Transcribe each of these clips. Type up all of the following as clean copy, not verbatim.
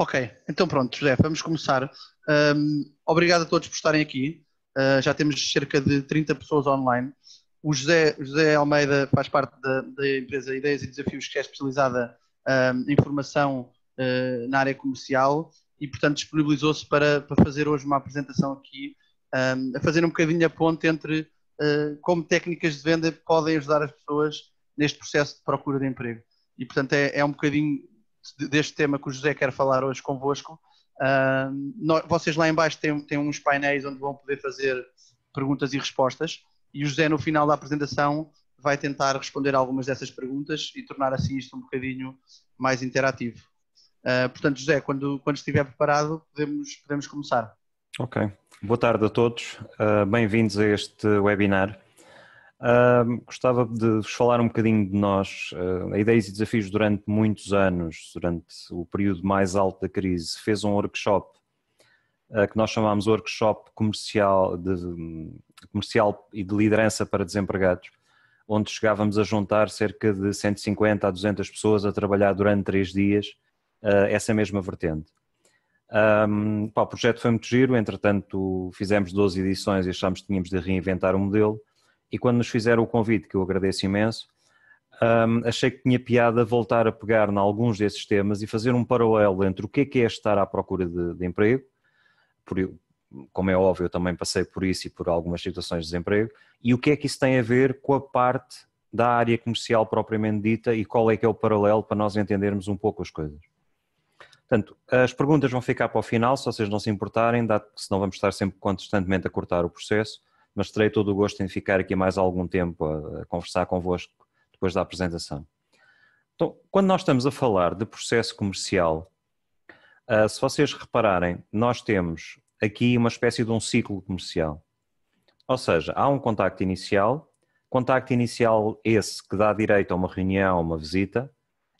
Ok, então pronto, José, vamos começar. Obrigado a todos por estarem aqui. Já temos cerca de 30 pessoas online. O José Almeida faz parte da empresa Ideias e Desafios, que é especializada em formação na área comercial e, portanto, disponibilizou-se para fazer hoje uma apresentação aqui, a fazer um bocadinho a ponte entre como técnicas de venda podem ajudar as pessoas neste processo de procura de emprego. E, portanto, é um bocadinho deste tema que o José quer falar hoje convosco. Vocês lá em baixo têm uns painéis onde vão poder fazer perguntas e respostas e o José no final da apresentação vai tentar responder algumas dessas perguntas e tornar assim isto um bocadinho mais interativo. Portanto, José, quando estiver preparado, podemos começar. Ok. Boa tarde a todos. Bem-vindos a este webinar. Gostava de vos falar um bocadinho de nós. A Ideias e Desafios durante muitos anos, durante o período mais alto da crise, fez um workshop que nós chamámos Workshop comercial e de liderança para desempregados, onde chegávamos a juntar cerca de 150 a 200 pessoas a trabalhar durante 3 dias essa mesma vertente. O projeto foi muito giro, entretanto fizemos 12 edições e achámos que tínhamos de reinventar o modelo. E quando nos fizeram o convite, que eu agradeço imenso, achei que tinha piada voltar a pegar em alguns desses temas e fazer um paralelo entre o que é estar à procura de emprego, como é óbvio eu também passei por isso e por algumas situações de desemprego, e o que é que isso tem a ver com a parte da área comercial propriamente dita e qual é que é o paralelo para nós entendermos um pouco as coisas. Portanto, as perguntas vão ficar para o final, se vocês não se importarem, dado que senão vamos estar sempre constantemente a cortar o processo, mas terei todo o gosto em ficar aqui mais algum tempo a conversar convosco depois da apresentação. Então, quando nós estamos a falar de processo comercial, se vocês repararem, nós temos aqui uma espécie de um ciclo comercial. Ou seja, há um contacto inicial esse que dá direito a uma reunião, a uma visita.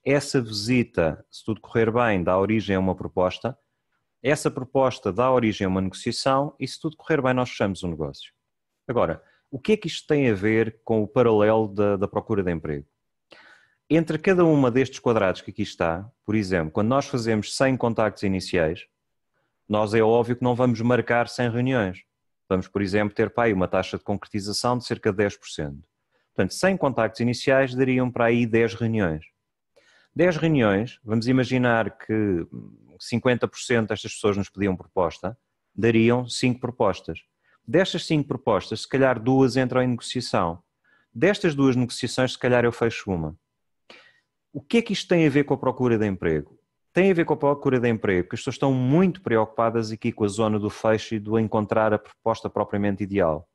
Essa visita, se tudo correr bem, dá origem a uma proposta. Essa proposta dá origem a uma negociação e se tudo correr bem nós fechamos o negócio. Agora, o que é que isto tem a ver com o paralelo da procura de emprego? Entre cada uma destes quadrados que aqui está, por exemplo, quando nós fazemos 100 contactos iniciais, nós é óbvio que não vamos marcar 100 reuniões. Vamos, por exemplo, ter para aí uma taxa de concretização de cerca de 10%. Portanto, 100 contactos iniciais dariam para aí 10 reuniões. 10 reuniões, vamos imaginar que 50% destas pessoas nos pediam proposta, dariam 5 propostas. Destas 5 propostas, se calhar 2 entram em negociação. Destas 2 negociações, se calhar eu fecho uma. O que é que isto tem a ver com a procura de emprego? Tem a ver com a procura de emprego, porque as pessoas estão muito preocupadas aqui com a zona do fecho e do encontrar a proposta propriamente ideal.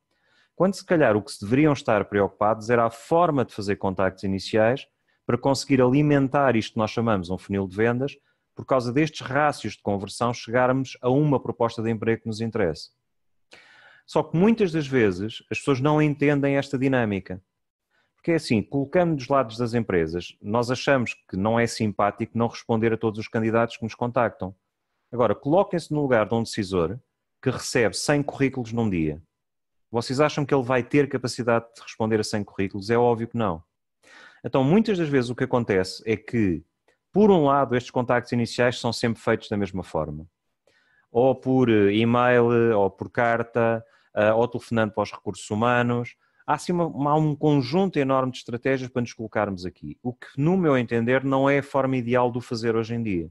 Quando se calhar o que se deveriam estar preocupados era a forma de fazer contactos iniciais para conseguir alimentar isto que nós chamamos um funil de vendas, por causa destes rácios de conversão chegarmos a uma proposta de emprego que nos interessa. Só que muitas das vezes as pessoas não entendem esta dinâmica. Porque é assim, colocando dos lados das empresas, nós achamos que não é simpático não responder a todos os candidatos que nos contactam. Agora, coloquem-se no lugar de um decisor que recebe 100 currículos num dia. Vocês acham que ele vai ter capacidade de responder a 100 currículos? É óbvio que não. Então, muitas das vezes o que acontece é que, por um lado, estes contactos iniciais são sempre feitos da mesma forma. Ou por e-mail, ou por carta, ou telefonando para os recursos humanos. Há assim um conjunto enorme de estratégias para nos colocarmos aqui. O que, no meu entender, não é a forma ideal de o fazer hoje em dia.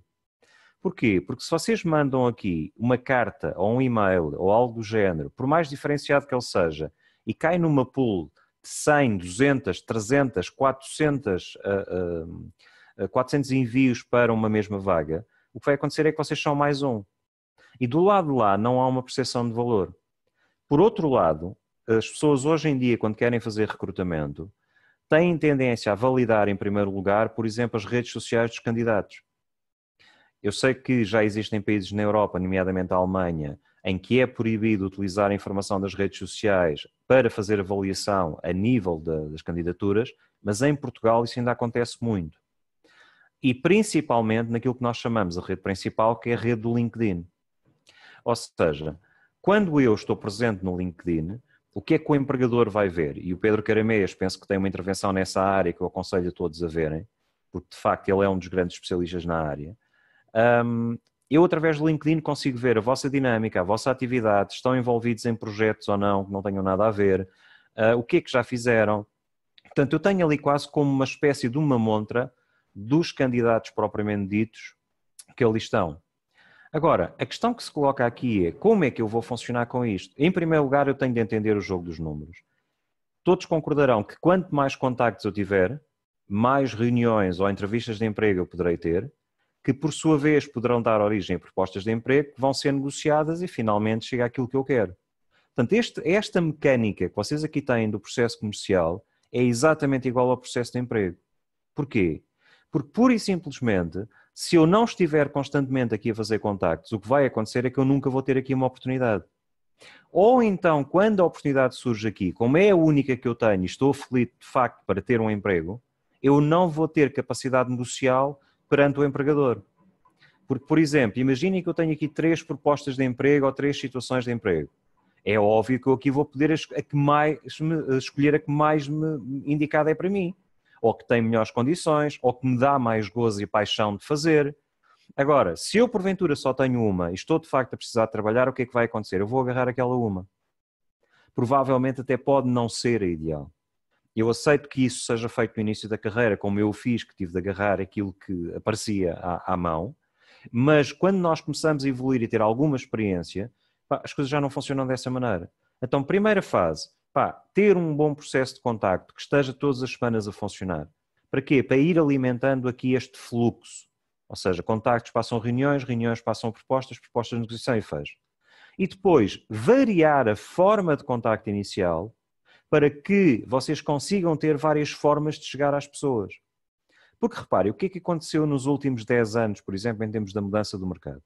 Porquê? Porque se vocês mandam aqui uma carta ou um e-mail ou algo do género, por mais diferenciado que ele seja, e cai numa pool de 100, 200, 300, 400 envios para uma mesma vaga, o que vai acontecer é que vocês são mais um. E do lado de lá não há uma percepção de valor. Por outro lado, as pessoas hoje em dia, quando querem fazer recrutamento, têm tendência a validar em primeiro lugar, por exemplo, as redes sociais dos candidatos. Eu sei que já existem países na Europa, nomeadamente a Alemanha, em que é proibido utilizar a informação das redes sociais para fazer avaliação a nível das candidaturas, mas em Portugal isso ainda acontece muito. E principalmente naquilo que nós chamamos a rede principal, que é a rede do LinkedIn. Ou seja, quando eu estou presente no LinkedIn, o que é que o empregador vai ver? E o Pedro Caramês, penso que tem uma intervenção nessa área que eu aconselho a todos a verem, porque de facto ele é um dos grandes especialistas na área. eu através do LinkedIn consigo ver a vossa dinâmica, a vossa atividade, estão envolvidos em projetos ou não, que não tenham nada a ver, o que é que já fizeram. Portanto, eu tenho ali quase como uma espécie de uma montra dos candidatos propriamente ditos que ali estão. Agora, a questão que se coloca aqui é como é que eu vou funcionar com isto? Em primeiro lugar, eu tenho de entender o jogo dos números. Todos concordarão que quanto mais contactos eu tiver, mais reuniões ou entrevistas de emprego eu poderei ter, que por sua vez poderão dar origem a propostas de emprego que vão ser negociadas e finalmente chega àquilo que eu quero. Portanto, esta mecânica que vocês aqui têm do processo comercial é exatamente igual ao processo de emprego. Porquê? Porque pura e simplesmente, se eu não estiver constantemente aqui a fazer contactos, o que vai acontecer é que eu nunca vou ter aqui uma oportunidade. Ou então, quando a oportunidade surge aqui, como é a única que eu tenho e estou aflito de facto para ter um emprego, eu não vou ter capacidade negocial perante o empregador. Porque, por exemplo, imaginem que eu tenho aqui 3 propostas de emprego ou 3 situações de emprego. É óbvio que eu aqui vou poder escolher a que mais me indicada é para mim. Ou que tem melhores condições, ou que me dá mais gozo e paixão de fazer. Agora, se eu porventura só tenho uma e estou de facto a precisar de trabalhar, o que é que vai acontecer? Eu vou agarrar aquela uma. Provavelmente até pode não ser a ideal. Eu aceito que isso seja feito no início da carreira, como eu fiz, que tive de agarrar aquilo que aparecia à mão, mas quando nós começamos a evoluir e ter alguma experiência, as coisas já não funcionam dessa maneira. Então, primeira fase, ter um bom processo de contacto que esteja todas as semanas a funcionar. Para quê? Para ir alimentando aqui este fluxo. Ou seja, contactos passam reuniões, reuniões passam propostas, propostas de negociação e fecho. E depois, variar a forma de contacto inicial para que vocês consigam ter várias formas de chegar às pessoas. Porque repare, o que é que aconteceu nos últimos 10 anos, por exemplo, em termos da mudança do mercado?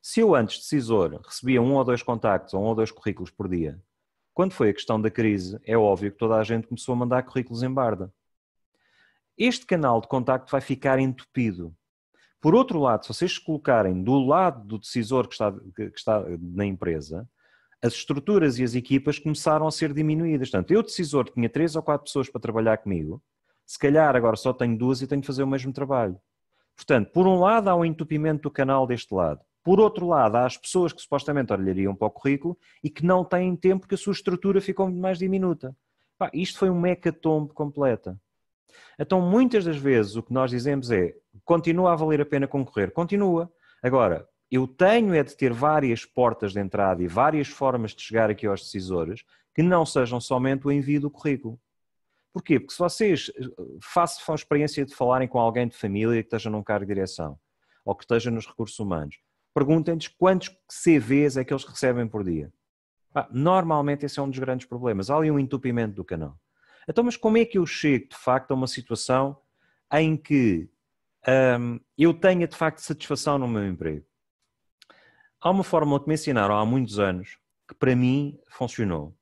Se eu antes, decisor, recebia 1 ou 2 contactos ou 1 ou 2 currículos por dia, quando foi a questão da crise, é óbvio que toda a gente começou a mandar currículos em barda. Este canal de contacto vai ficar entupido. Por outro lado, se vocês se colocarem do lado do decisor que está na empresa, as estruturas e as equipas começaram a ser diminuídas. Portanto, eu, decisor, tinha 3 ou 4 pessoas para trabalhar comigo, se calhar agora só tenho 2 e tenho de fazer o mesmo trabalho. Portanto, por um lado há um entupimento do canal deste lado. Por outro lado, há as pessoas que supostamente olhariam para o currículo e que não têm tempo porque a sua estrutura ficou mais diminuta. Isto foi um hecatombe completa. Então, muitas das vezes o que nós dizemos é, continua a valer a pena concorrer? Continua. Agora, eu tenho é de ter várias portas de entrada e várias formas de chegar aqui aos decisores que não sejam somente o envio do currículo. Porquê? Porque se vocês façam a experiência de falarem com alguém de família que esteja num cargo de direção ou que esteja nos recursos humanos, perguntem-lhes quantos CVs é que eles recebem por dia. Normalmente esse é um dos grandes problemas. Há ali um entupimento do canal. Então, mas como é que eu chego de facto a uma situação em que eu tenha de facto satisfação no meu emprego? Há uma fórmula que me ensinaram há muitos anos que para mim funcionou.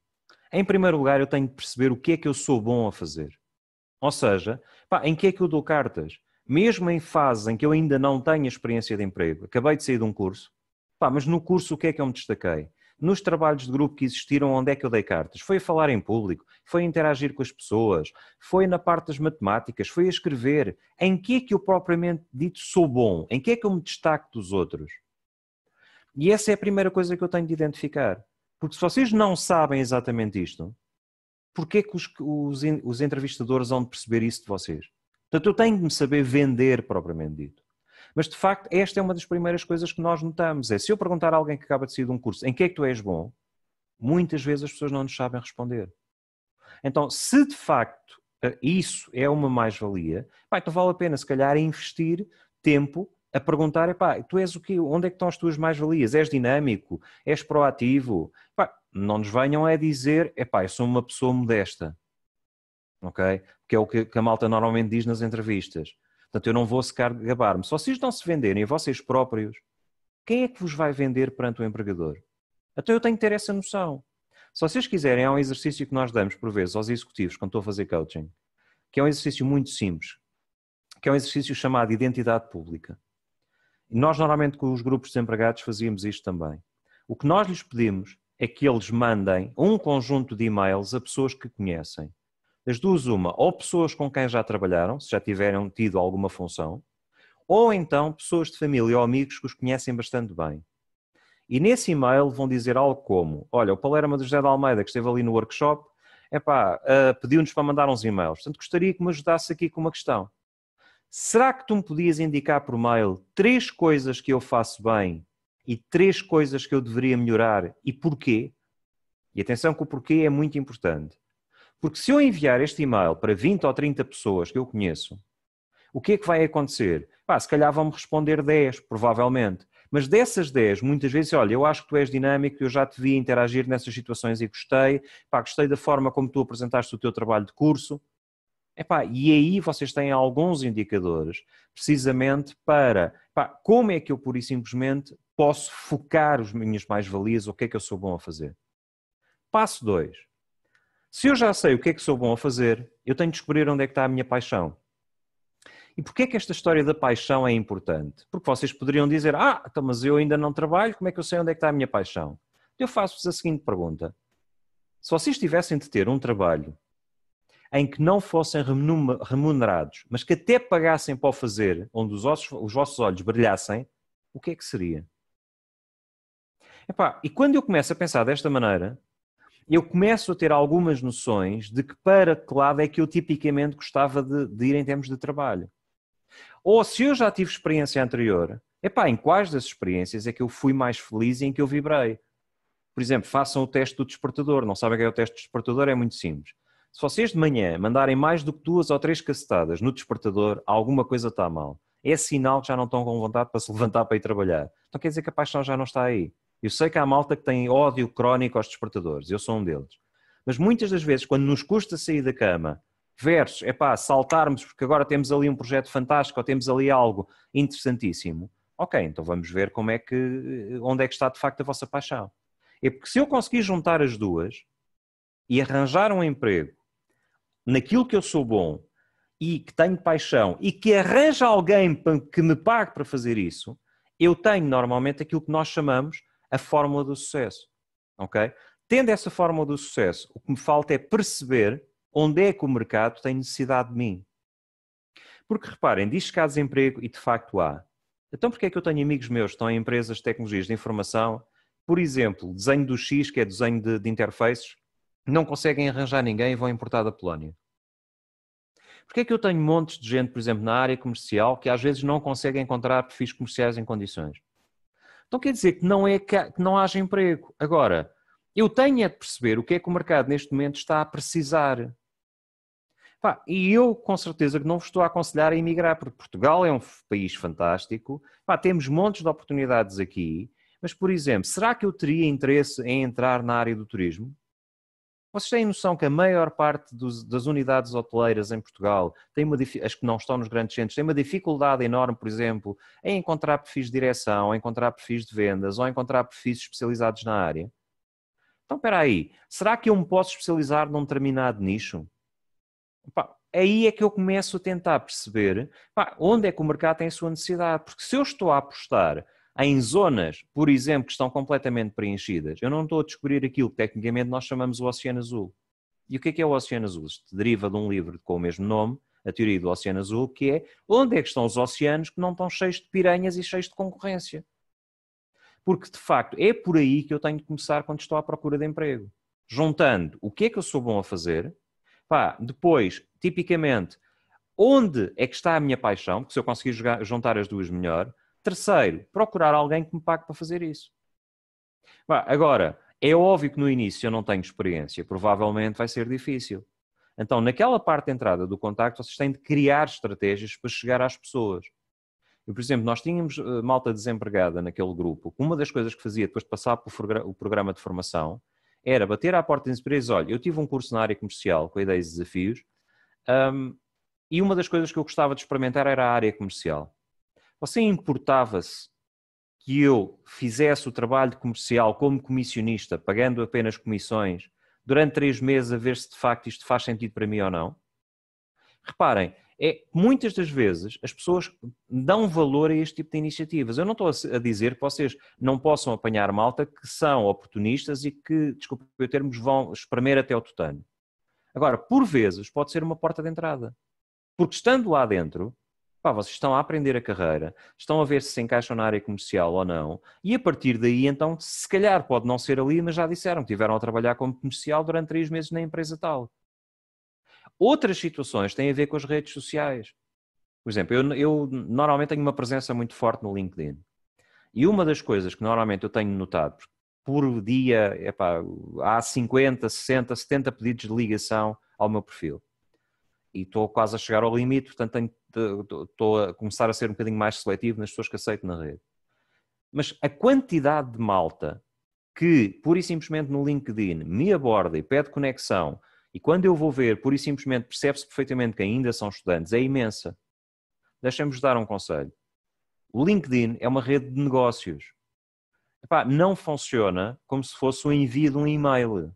Em primeiro lugar, eu tenho de perceber o que é que eu sou bom a fazer. Ou seja, em que é que eu dou cartas? Mesmo em fases em que eu ainda não tenho experiência de emprego, acabei de sair de um curso, mas no curso o que é que eu me destaquei? Nos trabalhos de grupo que existiram, onde é que eu dei cartas? Foi a falar em público, foi a interagir com as pessoas, foi na parte das matemáticas, foi a escrever. Em que é que eu propriamente dito sou bom? Em que é que eu me destaco dos outros? E essa é a primeira coisa que eu tenho de identificar. Porque se vocês não sabem exatamente isto, porquê que os entrevistadores vão perceber isso de vocês? Portanto, eu tenho de me saber vender propriamente dito. Mas, de facto, esta é uma das primeiras coisas que nós notamos. Se eu perguntar a alguém que acaba de sair de um curso em que é que tu és bom, muitas vezes as pessoas não nos sabem responder. Então, se de facto isso é uma mais-valia, então vale a pena, se calhar, investir tempo a perguntar, tu és o quê? Onde é que estão as tuas mais-valias? És dinâmico? És proativo? Não nos venham a dizer, eu sou uma pessoa modesta. Ok? Que é o que a malta normalmente diz nas entrevistas. Portanto, eu não vou sequer gabar-me. Se vocês não se venderem a vocês próprios, quem é que vos vai vender perante o empregador? Então eu tenho que ter essa noção. Se vocês quiserem, há um exercício que nós damos por vezes aos executivos quando estou a fazer coaching, que é um exercício muito simples, que é um exercício chamado identidade pública. E nós normalmente com os grupos de desempregados fazíamos isto também. O que nós lhes pedimos é que eles mandem um conjunto de e-mails a pessoas que conhecem. Das duas, uma, ou pessoas com quem já trabalharam, se já tiveram tido alguma função, ou então pessoas de família ou amigos que os conhecem bastante bem. E nesse e-mail vão dizer algo como: olha, o Palermo do José de Almeida, que esteve ali no workshop, pediu-nos para mandar uns e-mails. Portanto, gostaria que me ajudasse aqui com uma questão. Será que tu me podias indicar por mail 3 coisas que eu faço bem e 3 coisas que eu deveria melhorar e porquê? E atenção que o porquê é muito importante. Porque se eu enviar este e-mail para 20 ou 30 pessoas que eu conheço, o que é que vai acontecer? Se calhar vão-me responder 10, provavelmente. Mas dessas 10, muitas vezes, olha, eu acho que tu és dinâmico, eu já te vi interagir nessas situações e gostei. Gostei da forma como tu apresentaste o teu trabalho de curso. E aí vocês têm alguns indicadores, precisamente para como é que eu, pura e simplesmente, posso focar as minhas mais-valias, o que é que eu sou bom a fazer. Passo 2. Se eu já sei o que é que sou bom a fazer, eu tenho de descobrir onde é que está a minha paixão. E porquê é que esta história da paixão é importante? Porque vocês poderiam dizer, então, mas eu ainda não trabalho, como é que eu sei onde é que está a minha paixão? Eu faço-vos a seguinte pergunta. Se vocês tivessem de ter um trabalho em que não fossem remunerados, mas que até pagassem para o fazer, onde os vossos olhos brilhassem, o que é que seria? E quando eu começo a pensar desta maneira, eu começo a ter algumas noções de para que lado é que eu tipicamente gostava de ir em termos de trabalho. Ou se eu já tive experiência anterior, em quais das experiências é que eu fui mais feliz e em que eu vibrei? Por exemplo, façam o teste do despertador. Não sabem o que é o teste do despertador? É muito simples. Se vocês de manhã mandarem mais do que 2 ou 3 cacetadas no despertador, alguma coisa está mal. É sinal que já não estão com vontade para se levantar para ir trabalhar. Então quer dizer que a paixão já não está aí. Eu sei que há malta que tem ódio crónico aos despertadores. Eu sou um deles. Mas muitas das vezes, quando nos custa sair da cama, versus, saltarmos porque agora temos ali um projeto fantástico ou temos ali algo interessantíssimo. Ok, então vamos ver onde é que está de facto a vossa paixão. É porque se eu conseguir juntar as duas e arranjar um emprego naquilo que eu sou bom e que tenho paixão e que arranja alguém que me pague para fazer isso, eu tenho normalmente aquilo que nós chamamos a fórmula do sucesso. Ok? Tendo essa fórmula do sucesso, o que me falta é perceber onde é que o mercado tem necessidade de mim. Porque reparem, diz que há desemprego e de facto há. Então porquê é que eu tenho amigos meus que estão em empresas de tecnologias de informação, por exemplo, desenho do X, que é desenho de interfaces, não conseguem arranjar ninguém e vão importar da Polónia? Porquê é que eu tenho montes de gente, por exemplo, na área comercial, que às vezes não conseguem encontrar perfis comerciais em condições? Então quer dizer que não é que não haja emprego. Agora, eu tenho é de perceber o que é que o mercado neste momento está a precisar. E eu com certeza que não vos estou a aconselhar a emigrar, porque Portugal é um país fantástico, temos montes de oportunidades aqui, mas, por exemplo, será que eu teria interesse em entrar na área do turismo? Vocês têm noção que a maior parte das unidades hoteleiras em Portugal, as que não estão nos grandes centros, têm uma dificuldade enorme, por exemplo, em encontrar perfis de direção, em encontrar perfis de vendas ou encontrar perfis especializados na área? Então, espera aí, será que eu me posso especializar num determinado nicho? Aí é que eu começo a tentar perceber onde é que o mercado tem a sua necessidade. Porque se eu estou a apostar em zonas, por exemplo, que estão completamente preenchidas, eu não estou a descobrir aquilo que tecnicamente nós chamamos o Oceano Azul. E o que é o Oceano Azul? Isto deriva de um livro com o mesmo nome, A Teoria do Oceano Azul, que é onde é que estão os oceanos que não estão cheios de piranhas e cheios de concorrência. Porque, de facto, é por aí que eu tenho de começar quando estou à procura de emprego. Juntando o que é que eu sou bom a fazer. Depois, tipicamente, onde é que está a minha paixão? Porque se eu conseguir juntar as duas melhor. Terceiro, procurar alguém que me pague para fazer isso. Agora, é óbvio que no início eu não tenho experiência. Provavelmente vai ser difícil. Então, naquela parte de entrada do contacto, vocês têm de criar estratégias para chegar às pessoas. Por exemplo, nós tínhamos malta desempregada naquele grupo. Uma das coisas que fazia depois de passar pelo programa de formação era bater à porta das empresas. Olha, eu tive um curso na área comercial com ideias e desafios e uma das coisas que eu gostava de experimentar era a área comercial. Você importava-se que eu fizesse o trabalho comercial como comissionista, pagando apenas comissões, durante 3 meses a ver se de facto isto faz sentido para mim ou não? Reparem, muitas das vezes as pessoas dão valor a este tipo de iniciativas. Eu não estou a dizer que vocês não possam apanhar malta que são oportunistas e que, desculpe o termo, vão espremer até ao tutano. Agora, por vezes, pode ser uma porta de entrada. Porque estando lá dentro, Pá, vocês estão a aprender a carreira, estão a ver se encaixam na área comercial ou não, e a partir daí, então, se calhar pode não ser ali, mas já disseram que tiveram a trabalhar como comercial durante 3 meses na empresa tal. Outras situações têm a ver com as redes sociais. Por exemplo, eu normalmente tenho uma presença muito forte no LinkedIn. E uma das coisas que normalmente eu tenho notado, por dia, há 50, 60, 70 pedidos de ligação ao meu perfil. E estou quase a chegar ao limite, portanto estou a começar a ser um bocadinho mais seletivo nas pessoas que aceito na rede. Mas a quantidade de malta que, pura e simplesmente no LinkedIn, me aborda e pede conexão, e quando eu vou ver, pura e simplesmente percebe-se perfeitamente que ainda são estudantes, é imensa. Deixem-vos dar um conselho. O LinkedIn é uma rede de negócios. Não funciona como se fosse o envio de um e-mail.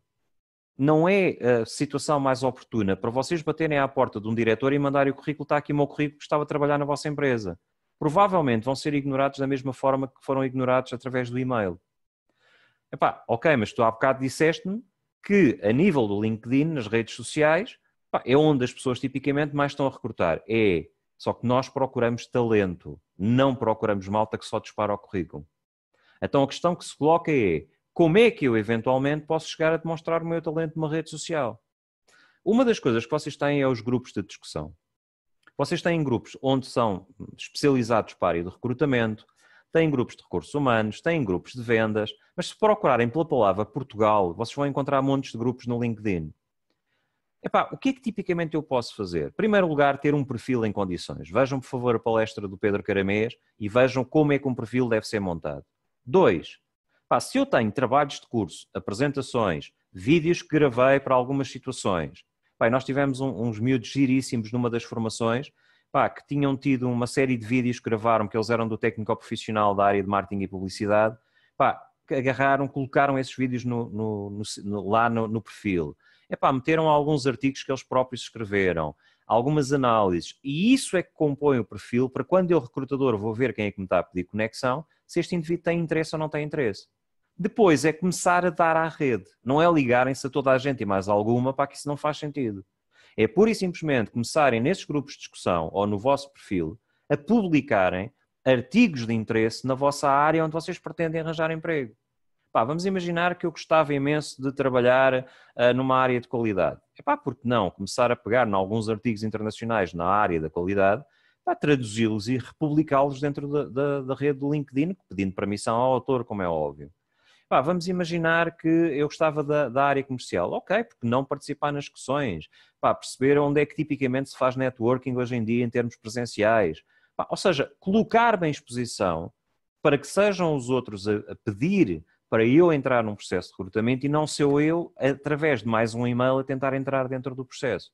Não é a situação mais oportuna para vocês baterem à porta de um diretor e mandarem o currículo, está aqui o meu currículo que estava a trabalhar na vossa empresa. Provavelmente vão ser ignorados da mesma forma que foram ignorados através do e-mail. Ok, mas tu há bocado disseste-me que a nível do LinkedIn, nas redes sociais, é onde as pessoas tipicamente mais estão a recrutar. Só que nós procuramos talento, não procuramos malta que só dispara o currículo. Então a questão que se coloca é: como é que eu eventualmente posso chegar a demonstrar o meu talento numa rede social? Uma das coisas que vocês têm é os grupos de discussão. Vocês têm grupos onde são especializados para a área de recrutamento, têm grupos de recursos humanos, têm grupos de vendas, mas se procurarem pela palavra Portugal, vocês vão encontrar montes de grupos no LinkedIn. O que é que tipicamente eu posso fazer? Em primeiro lugar, ter um perfil em condições. Vejam, por favor, a palestra do Pedro Caramês e vejam como é que um perfil deve ser montado. 2. Se eu tenho trabalhos de curso, apresentações, vídeos que gravei para algumas situações. Nós tivemos uns miúdos giríssimos numa das formações, que tinham tido uma série de vídeos que gravaram, que eles eram do técnico profissional da área de marketing e publicidade, que agarraram, colocaram esses vídeos lá no perfil. Meteram alguns artigos que eles próprios escreveram, algumas análises, e isso é que compõe o perfil para quando eu, recrutador, vou ver quem é que me está a pedir conexão, se este indivíduo tem interesse ou não tem interesse. Depois é começar a dar à rede, não é ligarem-se a toda a gente e mais alguma, que isso não faz sentido. É pura e simplesmente começarem nesses grupos de discussão ou no vosso perfil a publicarem artigos de interesse na vossa área onde vocês pretendem arranjar emprego. Vamos imaginar que eu gostava imenso de trabalhar numa área de qualidade. Por que não começar a pegar em alguns artigos internacionais na área da qualidade, traduzi-los e republicá-los dentro da rede do LinkedIn, pedindo permissão ao autor, como é óbvio. Vamos imaginar que eu gostava da área comercial. Ok, porque não participar nas discussões? Perceber onde é que tipicamente se faz networking hoje em dia em termos presenciais. Ou seja, colocar-me em exposição para que sejam os outros a pedir para eu entrar num processo de recrutamento e não ser eu, através de mais um e-mail, a tentar entrar dentro do processo.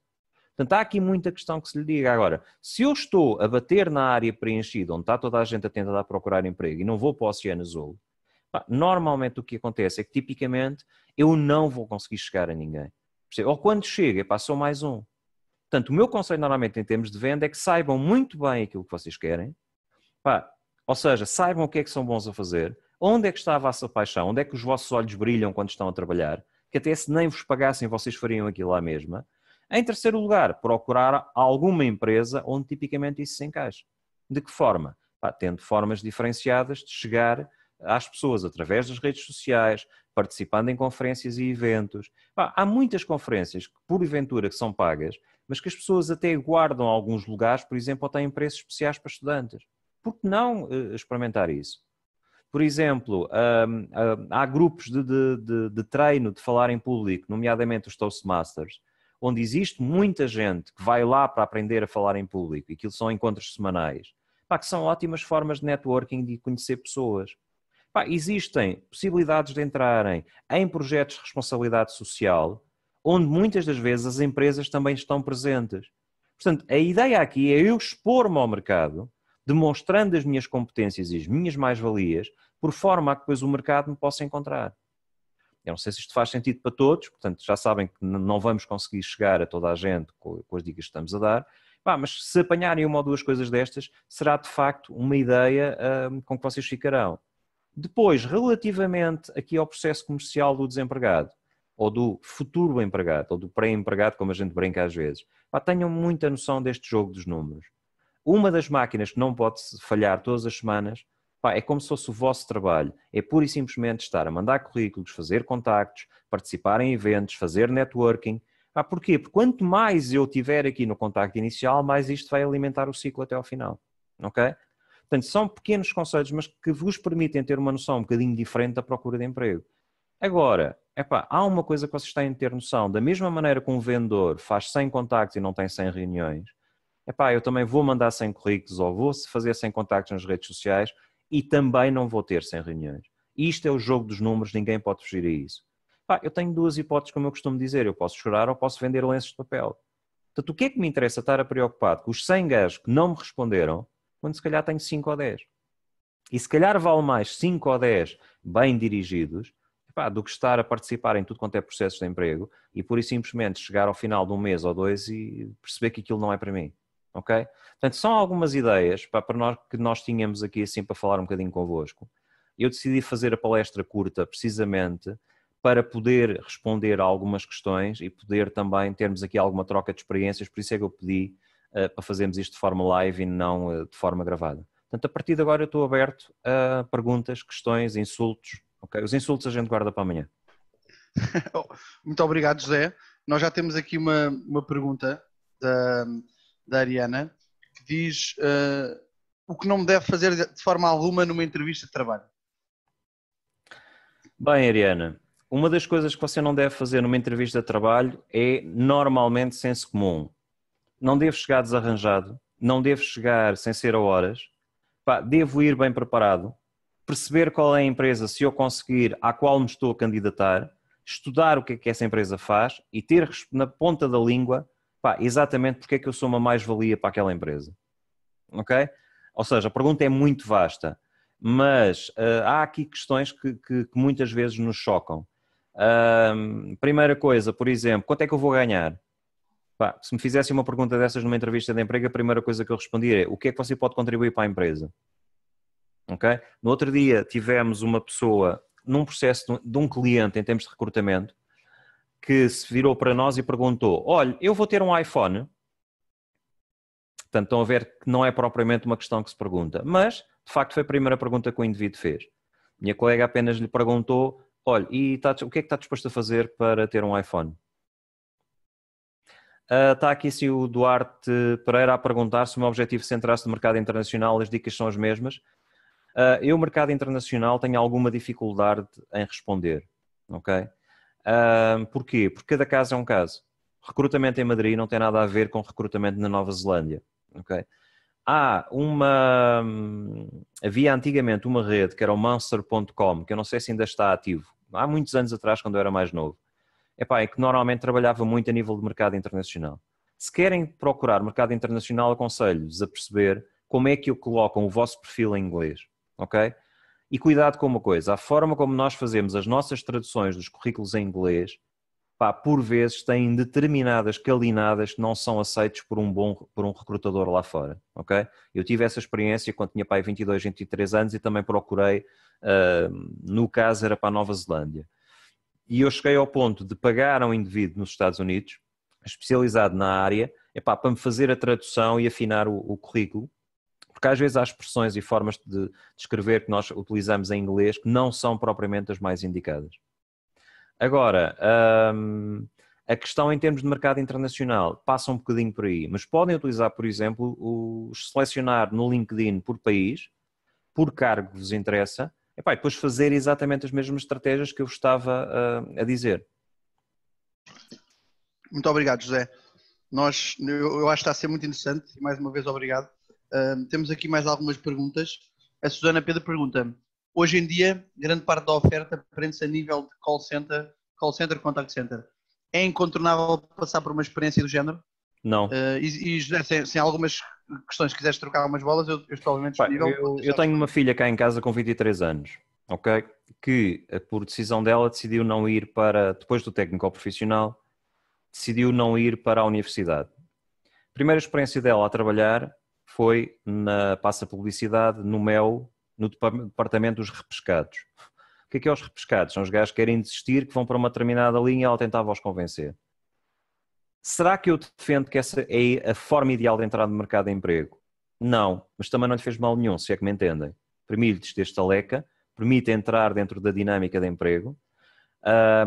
Portanto, há aqui muita questão que se lhe diga. Agora, se eu estou a bater na área preenchida, onde está toda a gente a tentar procurar emprego e não vou para o Oceano Azul, normalmente o que acontece é que, tipicamente, eu não vou conseguir chegar a ninguém. Ou quando chega, sou mais um. Portanto, o meu conselho, normalmente, em termos de venda, é que saibam muito bem aquilo que vocês querem, ou seja, saibam o que é que são bons a fazer, onde é que está a vossa paixão, onde é que os vossos olhos brilham quando estão a trabalhar, que até se nem vos pagassem, vocês fariam aquilo lá mesma. Em terceiro lugar, procurar alguma empresa onde tipicamente isso se encaixa. De que forma? Tendo formas diferenciadas de chegar às pessoas através das redes sociais, participando em conferências e eventos. Há muitas conferências que, porventura, que são pagas, mas que as pessoas até guardam alguns lugares, por exemplo, ou têm preços especiais para estudantes. Por que não experimentar isso? Por exemplo, há grupos de treino de falar em público, nomeadamente os Toastmasters, onde existe muita gente que vai lá para aprender a falar em público, e aquilo são encontros semanais, que são ótimas formas de networking e de conhecer pessoas. Existem possibilidades de entrarem em projetos de responsabilidade social, onde muitas das vezes as empresas também estão presentes. Portanto, a ideia aqui é eu expor-me ao mercado, demonstrando as minhas competências e as minhas mais-valias, por forma a que depois o mercado me possa encontrar. Eu não sei se isto faz sentido para todos, portanto já sabem que não vamos conseguir chegar a toda a gente com as dicas que estamos a dar, mas se apanharem uma ou duas coisas destas, será de facto uma ideia com que vocês ficarão. Depois, relativamente aqui ao processo comercial do desempregado, ou do futuro empregado, ou do pré-empregado, como a gente brinca às vezes, tenham muita noção deste jogo dos números. uma das máquinas que não pode falhar todas as semanas, pá, é como se fosse o vosso trabalho. É pura e simplesmente estar a mandar currículos, fazer contactos, participar em eventos, fazer networking. Pá, porquê? Porque quanto mais eu tiver aqui no contacto inicial, mais isto vai alimentar o ciclo até ao final. Ok? Portanto, são pequenos conselhos, mas que vos permitem ter uma noção um bocadinho diferente da procura de emprego. Agora, epá, há uma coisa que vocês têm de ter noção. Da mesma maneira que um vendedor faz 100 contactos e não tem 100 reuniões, epá, eu também vou mandar 100 currículos ou vou fazer 100 contactos nas redes sociais e também não vou ter 100 reuniões. Isto é o jogo dos números, ninguém pode fugir a isso. Epá, eu tenho duas hipóteses, como eu costumo dizer. Eu posso chorar ou posso vender lenços de papel. Portanto, o que é que me interessa estar a preocupado com os 100 gajos que não me responderam, quando se calhar tenho 5 ou 10? E se calhar vale mais 5 ou 10 bem dirigidos, epá, do que estar a participar em tudo quanto é processos de emprego e pura e simplesmente chegar ao final de um mês ou dois e perceber que aquilo não é para mim. Ok? Portanto, são algumas ideias para nós, que nós tínhamos aqui assim para falar um bocadinho convosco. Eu decidi fazer a palestra curta precisamente para poder responder a algumas questões e poder também termos aqui alguma troca de experiências, por isso é que eu pedi para fazermos isto de forma live e não de forma gravada. Portanto, a partir de agora eu estou aberto a perguntas, questões, insultos. Okay? Os insultos a gente guarda para amanhã. Muito obrigado, José. Nós já temos aqui uma pergunta da Ariana, que diz o que não me deve fazer de forma alguma numa entrevista de trabalho. Bem, Ariana, uma das coisas que você não deve fazer numa entrevista de trabalho é normalmente senso comum. Não devo chegar desarranjado, não devo chegar sem ser a horas, pá, devo ir bem preparado, perceber qual é a empresa, se eu conseguir, à qual me estou a candidatar, estudar o que é que essa empresa faz e ter na ponta da língua, pá, exatamente porque é que eu sou uma mais-valia para aquela empresa. Ok? Ou seja, a pergunta é muito vasta, mas há aqui questões que muitas vezes nos chocam. Primeira coisa, por exemplo, quanto é que eu vou ganhar? Pá, se me fizessem uma pergunta dessas numa entrevista de emprego, a primeira coisa que eu respondia é: o que é que você pode contribuir para a empresa? Okay? No outro dia tivemos uma pessoa num processo de um cliente em termos de recrutamento que se virou para nós e perguntou: olha, eu vou ter um iPhone. Portanto, estão a ver que não é propriamente uma questão que se pergunta, mas de facto foi a primeira pergunta que o indivíduo fez. Minha colega apenas lhe perguntou: olha, e o que é que está disposto a fazer para ter um iPhone? Está aqui sim o Duarte Pereira a perguntar se o meu objetivo centrar-se no mercado internacional, as dicas são as mesmas. Eu, mercado internacional, tenho alguma dificuldade em responder, ok? Porquê? Porque cada caso é um caso. Recrutamento em Madrid não tem nada a ver com recrutamento na Nova Zelândia, ok? Havia antigamente uma rede que era o Monster.com, que eu não sei se ainda está ativo, há muitos anos atrás, quando eu era mais novo. É que normalmente trabalhava muito a nível de mercado internacional. Se querem procurar mercado internacional, aconselho-vos a perceber como é que colocam o vosso perfil em inglês, ok? E cuidado com uma coisa, a forma como nós fazemos as nossas traduções dos currículos em inglês, pá, por vezes têm determinadas calinadas que não são aceitos por um recrutador lá fora, ok? Eu tive essa experiência quando tinha pai 22, 23 anos e também procurei, no caso era para a Nova Zelândia. E eu cheguei ao ponto de pagar a um indivíduo nos Estados Unidos, especializado na área, para me fazer a tradução e afinar o currículo, porque às vezes há expressões e formas de escrever que nós utilizamos em inglês que não são propriamente as mais indicadas. Agora, a questão em termos de mercado internacional passa um bocadinho por aí, mas podem utilizar, por exemplo, selecionar no LinkedIn por país, por cargo que vos interessa, e depois fazer exatamente as mesmas estratégias que eu estava a dizer. Muito obrigado, José. Eu acho que está a ser muito interessante e mais uma vez obrigado. Temos aqui mais algumas perguntas. A Susana Pedro pergunta: hoje em dia, grande parte da oferta prende-se a nível de call center, contact center. É incontornável passar por uma experiência do género? Não. E José, sem algumas questões, se quiseres trocar umas bolas, eu estou obviamente disponível. Eu tenho uma filha cá em casa com 23 anos, ok? Que por decisão dela decidiu não ir depois do técnico profissional, decidiu não ir para a universidade. A primeira experiência dela a trabalhar foi na Passa Publicidade, no MEU, no departamento dos repescados. O que é os repescados? São os gajos que querem desistir, que vão para uma determinada linha e ela tentava os convencer. Será que eu defendo que essa é a forma ideal de entrar no mercado de emprego? Não, mas também não lhe fez mal nenhum, se é que me entendem. Permite-lhes ter estaleca, permite entrar dentro da dinâmica de emprego.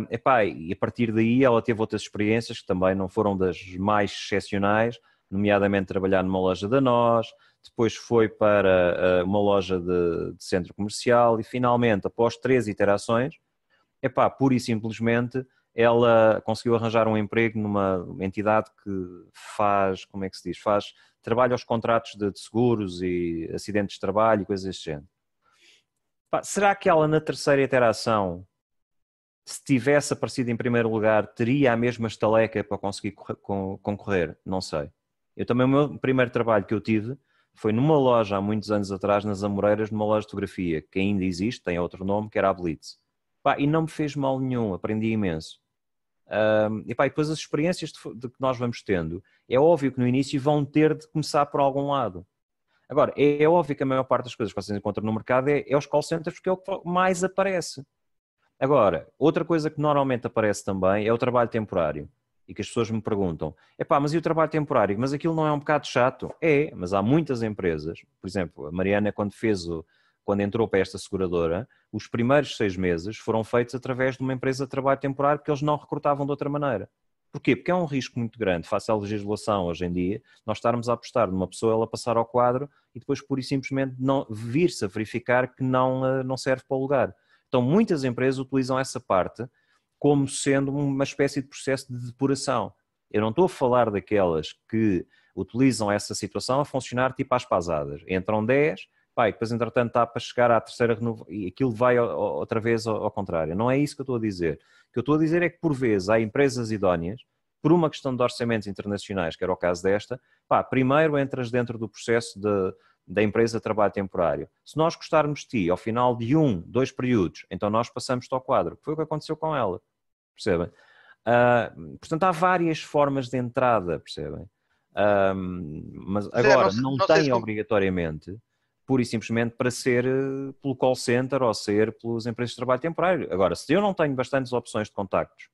E a partir daí ela teve outras experiências que também não foram das mais excepcionais, nomeadamente trabalhar numa loja da Nós, depois foi para uma loja de centro comercial e finalmente, após 3 iterações, pura e simplesmente ela conseguiu arranjar um emprego numa entidade que faz, como é que se diz, faz trabalho aos contratos de seguros e acidentes de trabalho e coisas desse género. Será que ela na terceira iteração, se tivesse aparecido em primeiro lugar, teria a mesma estaleca para conseguir concorrer? Não sei. Eu também, o meu primeiro trabalho que eu tive foi numa loja há muitos anos atrás, nas Amoreiras, numa loja de fotografia, que ainda existe, tem outro nome, que era a Blitz. E não me fez mal nenhum, aprendi imenso. E depois as experiências de que nós vamos tendo, é óbvio que no início vão ter de começar por algum lado. Agora, é óbvio que a maior parte das coisas que vocês encontram no mercado é os call centers, porque é o que mais aparece. Agora, outra coisa que normalmente aparece também é o trabalho temporário. E que as pessoas me perguntam, mas e o trabalho temporário? Mas aquilo não é um bocado chato? É, mas há muitas empresas, por exemplo, a Mariana quando entrou para esta seguradora, os primeiros 6 meses foram feitos através de uma empresa de trabalho temporário porque eles não recrutavam de outra maneira. Porquê? Porque é um risco muito grande, face à legislação hoje em dia, nós estarmos a apostar numa pessoa, ela passar ao quadro e depois pura e simplesmente não vir-se a verificar que não serve para o lugar. Então muitas empresas utilizam essa parte como sendo uma espécie de processo de depuração. Eu não estou a falar daquelas que utilizam essa situação a funcionar tipo às pasadas. Entram 10, depois entretanto está para chegar à terceira renovação e aquilo vai outra vez ao contrário. Não é isso que eu estou a dizer. O que eu estou a dizer é que por vezes há empresas idóneas, por uma questão de orçamentos internacionais, que era o caso desta, primeiro entras dentro do processo da empresa de trabalho temporário. Se nós gostarmos de ti, ao final de 2 períodos, então nós passamos-te ao quadro. Foi o que aconteceu com ela, percebem? Portanto, há várias formas de entrada, percebem? Mas agora, não tem obrigatoriamente, pura e simplesmente para ser pelo call center ou ser pelas empresas de trabalho temporário. Agora, se eu não tenho bastantes opções de contactos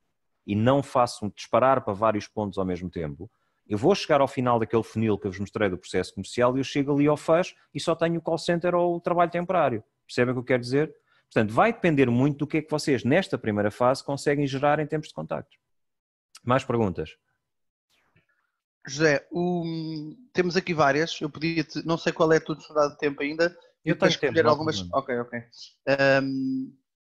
e não faço disparar para vários pontos ao mesmo tempo, eu vou chegar ao final daquele funil que eu vos mostrei do processo comercial e eu chego ali ao fecho e só tenho o call center ou o trabalho temporário. Percebem o que eu quero dizer? Portanto, vai depender muito do que é que vocês, nesta primeira fase, conseguem gerar em termos de contactos. Mais perguntas? José, temos aqui várias. Eu podia-te, não sei qual é a tua disponibilidade de tempo ainda. Eu tenho tempo, escolher algumas. Ok.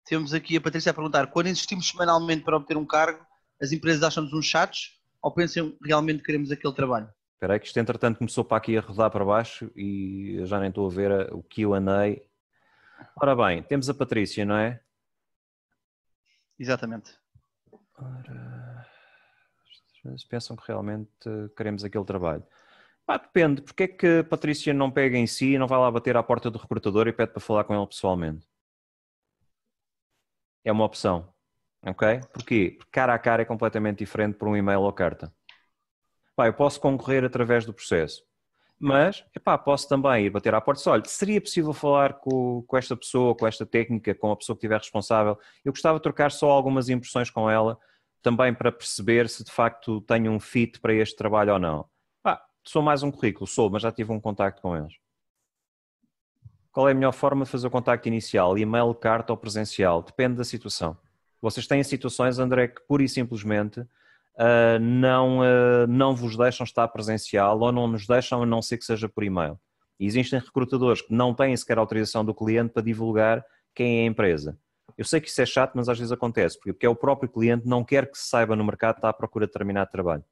Temos aqui a Patrícia a perguntar: quando insistimos semanalmente para obter um cargo, as empresas acham-nos uns chatos ou pensam realmente que queremos aquele trabalho? Espera aí que isto entretanto começou para aqui a rodar para baixo e eu já nem estou a ver o Q&A. Ora bem, temos a Patrícia, não é? Exatamente. Ora, pensam que realmente queremos aquele trabalho. Depende. Porque é que a Patrícia não pega em si e não vai lá bater à porta do recrutador e pede para falar com ele pessoalmente? É uma opção. Ok? Porquê? Porque cara a cara é completamente diferente por um e-mail ou carta. Eu posso concorrer através do processo. Mas, posso também ir bater à porta e dizer, olha, seria possível falar com esta pessoa, com esta técnica, com a pessoa que estiver responsável? Eu gostava de trocar só algumas impressões com ela, também para perceber se de facto tenho um fit para este trabalho ou não. Sou mais um currículo, mas já tive um contacto com eles. Qual é a melhor forma de fazer o contacto inicial? E-mail, carta ou presencial? Depende da situação. Vocês têm situações, André, que pura e simplesmente não vos deixam estar presencial ou não nos deixam, a não ser que seja por e-mail. E existem recrutadores que não têm sequer autorização do cliente para divulgar quem é a empresa. Eu sei que isso é chato, mas às vezes acontece, porque é o próprio cliente não quer que se saiba no mercado que está à procura de determinado trabalho.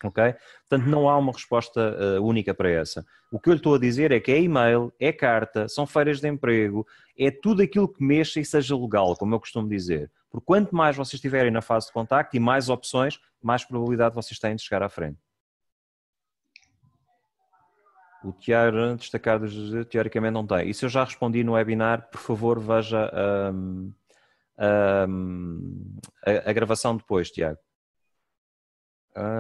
Ok? Portanto, não há uma resposta única para essa. O que eu lhe estou a dizer é que é e-mail, é carta, são feiras de emprego, é tudo aquilo que mexa e seja legal, como eu costumo dizer. Porque quanto mais vocês estiverem na fase de contacto e mais opções, mais probabilidade vocês têm de chegar à frente. O Tiago destacar do José, teoricamente não tem. Isso eu já respondi no webinar, por favor veja a gravação depois, Tiago.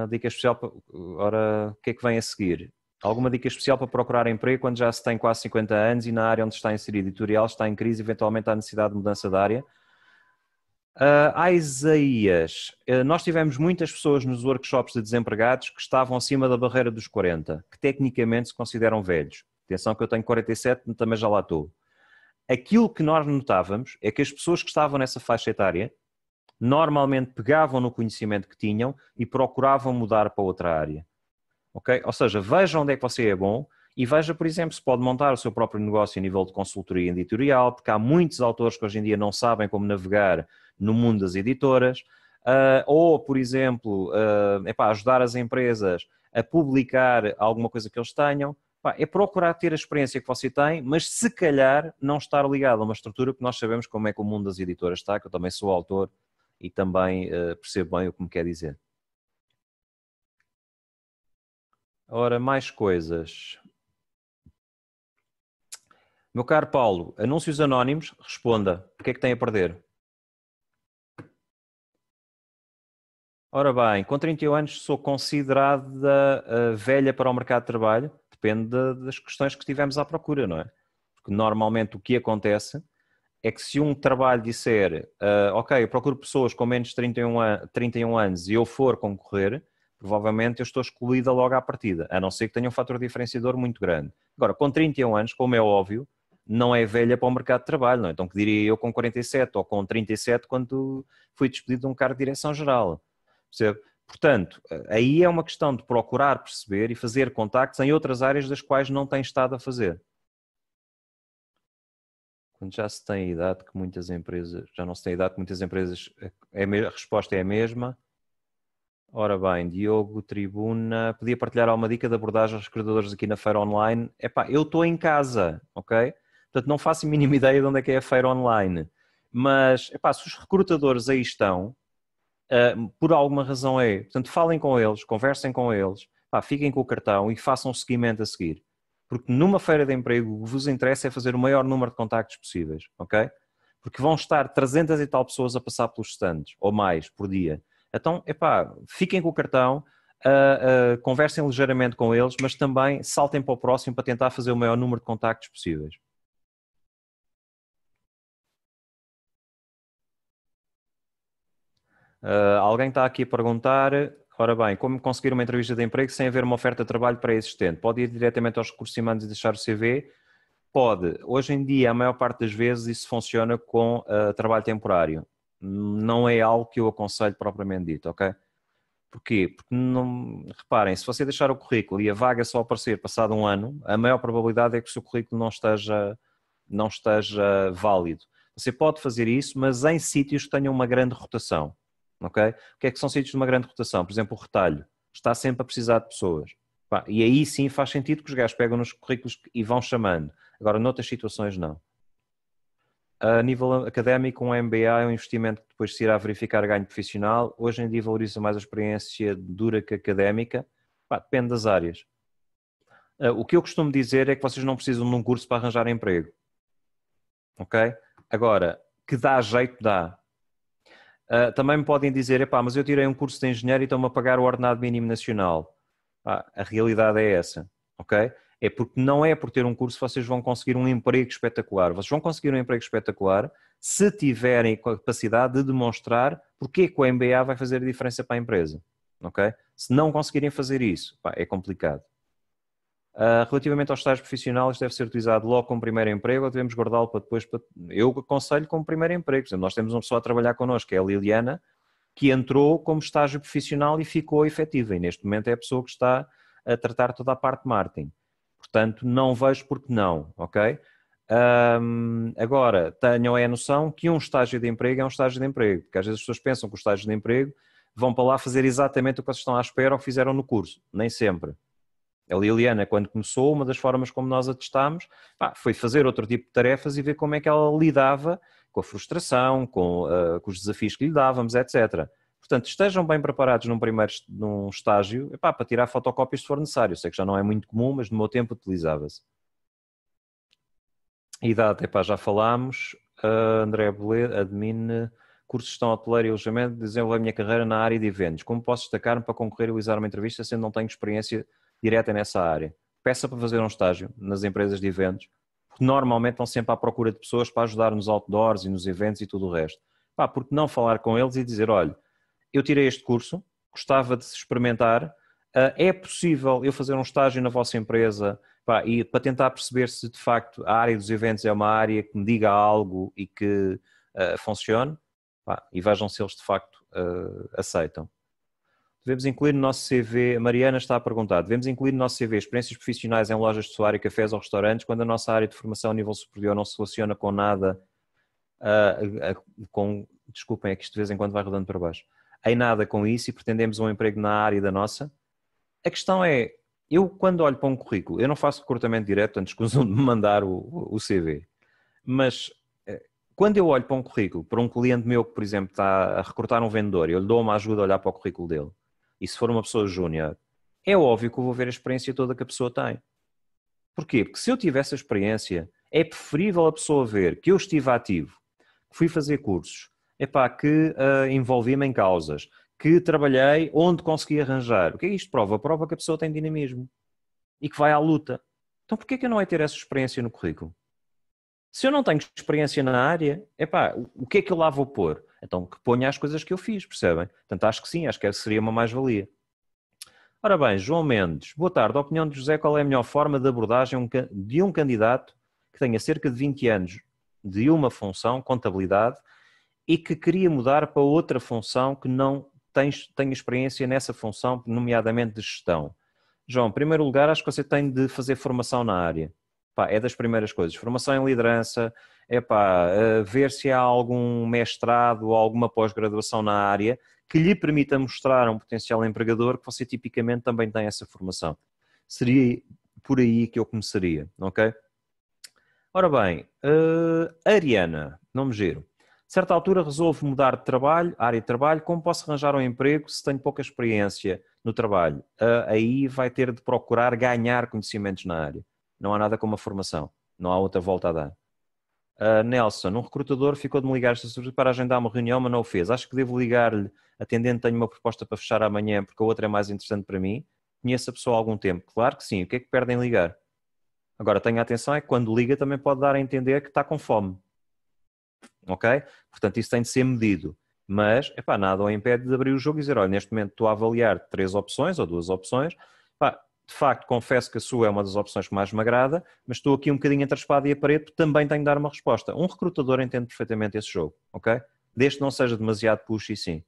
Dica especial para... Ora, o que é que vem a seguir? Alguma dica especial para procurar emprego quando já se tem quase 50 anos e na área onde está inserido editorial está em crise e eventualmente há necessidade de mudança de área? Isaías, nós tivemos muitas pessoas nos workshops de desempregados que estavam acima da barreira dos 40, que tecnicamente se consideram velhos. Atenção que eu tenho 47, também já lá estou. Aquilo que nós notávamos é que as pessoas que estavam nessa faixa etária normalmente pegavam no conhecimento que tinham e procuravam mudar para outra área. Okay? Ou seja, veja onde é que você é bom e veja, por exemplo, se pode montar o seu próprio negócio a nível de consultoria editorial, porque há muitos autores que hoje em dia não sabem como navegar no mundo das editoras, ou, por exemplo, ajudar as empresas a publicar alguma coisa que eles tenham. É procurar ter a experiência que você tem, mas se calhar não estar ligado a uma estrutura, porque nós sabemos como é que o mundo das editoras está, que eu também sou autor e também percebo bem o que me quer dizer. Ora, mais coisas. Meu caro Paulo, anúncios anónimos, responda. O que é que tem a perder? Ora bem, com 31 anos sou considerada velha para o mercado de trabalho. Depende das questões que estivemos à procura, não é? Porque normalmente o que acontece é que se um trabalho disser ok, eu procuro pessoas com menos de 31 anos e eu for concorrer, provavelmente eu estou excluída logo à partida, a não ser que tenha um fator diferenciador muito grande. Agora, com 31 anos, como é óbvio, não é velha para o mercado de trabalho, não é? Então, que diria eu com 47 ou com 37 quando fui despedido de um cargo de direção-geral? Percebe? Portanto, aí é uma questão de procurar perceber e fazer contactos em outras áreas das quais não tem estado a fazer. Quando já se tem a idade que muitas empresas, já não se tem a idade que muitas empresas, a resposta é a mesma. Ora bem, Diogo Tribuna, podia partilhar alguma dica de abordagem aos recrutadores aqui na feira online? Epá, eu estou em casa, ok? Portanto, não faço a mínima ideia de onde é que é a feira online. Mas, epá, se os recrutadores aí estão, por alguma razão é. Portanto, falem com eles, conversem com eles, pá, fiquem com o cartão e façam o seguimento a seguir. Porque numa feira de emprego o que vos interessa é fazer o maior número de contactos possíveis, ok? Porque vão estar 300 e tal pessoas a passar pelos stands, ou mais, por dia. Então, epá, fiquem com o cartão, conversem ligeiramente com eles, mas também saltem para o próximo para tentar fazer o maior número de contactos possíveis. Alguém está aqui a perguntar, ora bem, como conseguir uma entrevista de emprego sem haver uma oferta de trabalho pré-existente? Pode ir diretamente aos recursos humanos e deixar o CV? Pode. Hoje em dia, a maior parte das vezes, isso funciona com trabalho temporário. Não é algo que eu aconselho propriamente dito, ok? Porquê? Porque, não, reparem, se você deixar o currículo e a vaga só aparecer passado um ano, a maior probabilidade é que o seu currículo não esteja válido. Você pode fazer isso, mas em sítios que tenham uma grande rotação. Okay? O que é que são sítios de uma grande rotação? Por exemplo, o retalho. Está sempre a precisar de pessoas. E aí sim faz sentido que os gajos pegam nos currículos e vão chamando. Agora, noutras situações, não. A nível académico, um MBA é um investimento que depois se irá verificar ganho profissional. Hoje em dia valoriza mais a experiência dura que académica. Depende das áreas. O que eu costumo dizer é que vocês não precisam de um curso para arranjar emprego. Ok? Agora, que dá jeito, dá. Também me podem dizer, mas eu tirei um curso de engenheiro e estão-me a pagar o ordenado mínimo nacional. A realidade é essa, ok? É porque não é por ter um curso que vocês vão conseguir um emprego espetacular. Vocês vão conseguir um emprego espetacular se tiverem capacidade de demonstrar porque que o MBA vai fazer a diferença para a empresa, ok? Se não conseguirem fazer isso, é complicado. Relativamente aos estágios profissionais, deve ser utilizado logo como primeiro emprego ou devemos guardá-lo para depois? Eu aconselho como primeiro emprego. Por exemplo, nós temos uma pessoa a trabalhar connosco, que é a Liliana, que entrou como estágio profissional e ficou efetiva. E neste momento é a pessoa que está a tratar toda a parte de marketing. Portanto, não vejo porque não, ok? Agora, tenham a noção que um estágio de emprego é um estágio de emprego. Porque às vezes as pessoas pensam que o estágio de emprego vão para lá fazer exatamente o que vocês estão à espera ou que fizeram no curso. Nem sempre. A Liliana, quando começou, uma das formas como nós a testámos foi fazer outro tipo de tarefas e ver como é que ela lidava com a frustração, com os desafios que lhe dávamos, etc. Portanto, estejam bem preparados num estágio para tirar fotocópias se for necessário. Eu sei que já não é muito comum, mas no meu tempo utilizava-se. Idade, já falámos. André Boledo, admin, cursos de gestão hoteleira e alojamento, desenvolver a minha carreira na área de eventos. Como posso destacar-me para concorrer e realizar uma entrevista sendo não tenho experiência direta nessa área? Peça para fazer um estágio nas empresas de eventos, porque normalmente estão sempre à procura de pessoas para ajudar nos outdoors e nos eventos e tudo o resto. Pá, porque não falar com eles e dizer, olha, eu tirei este curso, gostava de se experimentar, é possível eu fazer um estágio na vossa empresa, pá, e para tentar perceber se de facto a área dos eventos é uma área que me diga algo e que funcione, pá, e vejam se eles de facto aceitam. Devemos incluir no nosso CV, a Mariana está a perguntar, devemos incluir no nosso CV experiências profissionais em lojas de soar e cafés ou restaurantes quando a nossa área de formação a nível superior não se relaciona com nada, desculpem, é que isto de vez em quando vai rodando para baixo, em nada com isso e pretendemos um emprego na área da nossa. A questão é, eu quando olho para um currículo, eu não faço recrutamento direto, antes escusam de me mandar o CV, mas quando eu olho para um currículo, para um cliente meu que, por exemplo, está a recrutar um vendedor e eu lhe dou uma ajuda a olhar para o currículo dele, e se for uma pessoa júnior, é óbvio que eu vou ver a experiência toda que a pessoa tem. Porquê? Porque se eu tivesse a experiência, é preferível a pessoa ver que eu estive ativo, que fui fazer cursos, que envolvi-me em causas, que trabalhei onde consegui arranjar. O que é isto prova? Prova que a pessoa tem dinamismo e que vai à luta. Então porquê que eu não hei de ter essa experiência no currículo? Se eu não tenho experiência na área, o que é que eu lá vou pôr? Então que ponha as coisas que eu fiz, percebem? Portanto, acho que sim, acho que seria uma mais-valia. Ora bem, João Mendes, boa tarde. A opinião de José, qual é a melhor forma de abordagem de um candidato que tenha cerca de 20 anos de uma função, contabilidade, e que queria mudar para outra função que não tem experiência nessa função, nomeadamente de gestão? João, em primeiro lugar, acho que você tem de fazer formação na área. É das primeiras coisas. Formação em liderança, ver se há algum mestrado ou alguma pós-graduação na área que lhe permita mostrar a um potencial empregador que você tipicamente também tem essa formação. Seria por aí que eu começaria, ok? Ora bem, Ariana, nome giro. Certa altura resolvo mudar de trabalho, área de trabalho, como posso arranjar um emprego se tenho pouca experiência no trabalho? Aí vai ter de procurar ganhar conhecimentos na área. Não há nada como a formação, não há outra volta a dar. Nelson, um recrutador ficou de me ligar para agendar uma reunião, mas não o fez. Acho que devo ligar-lhe, atendendo, tenho uma proposta para fechar amanhã, porque a outra é mais interessante para mim. Conheço a pessoa há algum tempo. Claro que sim, o que é que perdem em ligar? Agora, tenha atenção, é que quando liga também pode dar a entender que está com fome. Ok? Portanto, isso tem de ser medido. Mas, nada o impede de abrir o jogo e dizer, olha, neste momento estou a avaliar 3 opções ou 2 opções. De facto, confesso que a sua é uma das opções que mais me agrada, mas estou aqui um bocadinho entre a espada e a parede, porque também tenho de dar uma resposta. Um recrutador entende perfeitamente esse jogo, ok? Desde que não seja demasiado push e sim.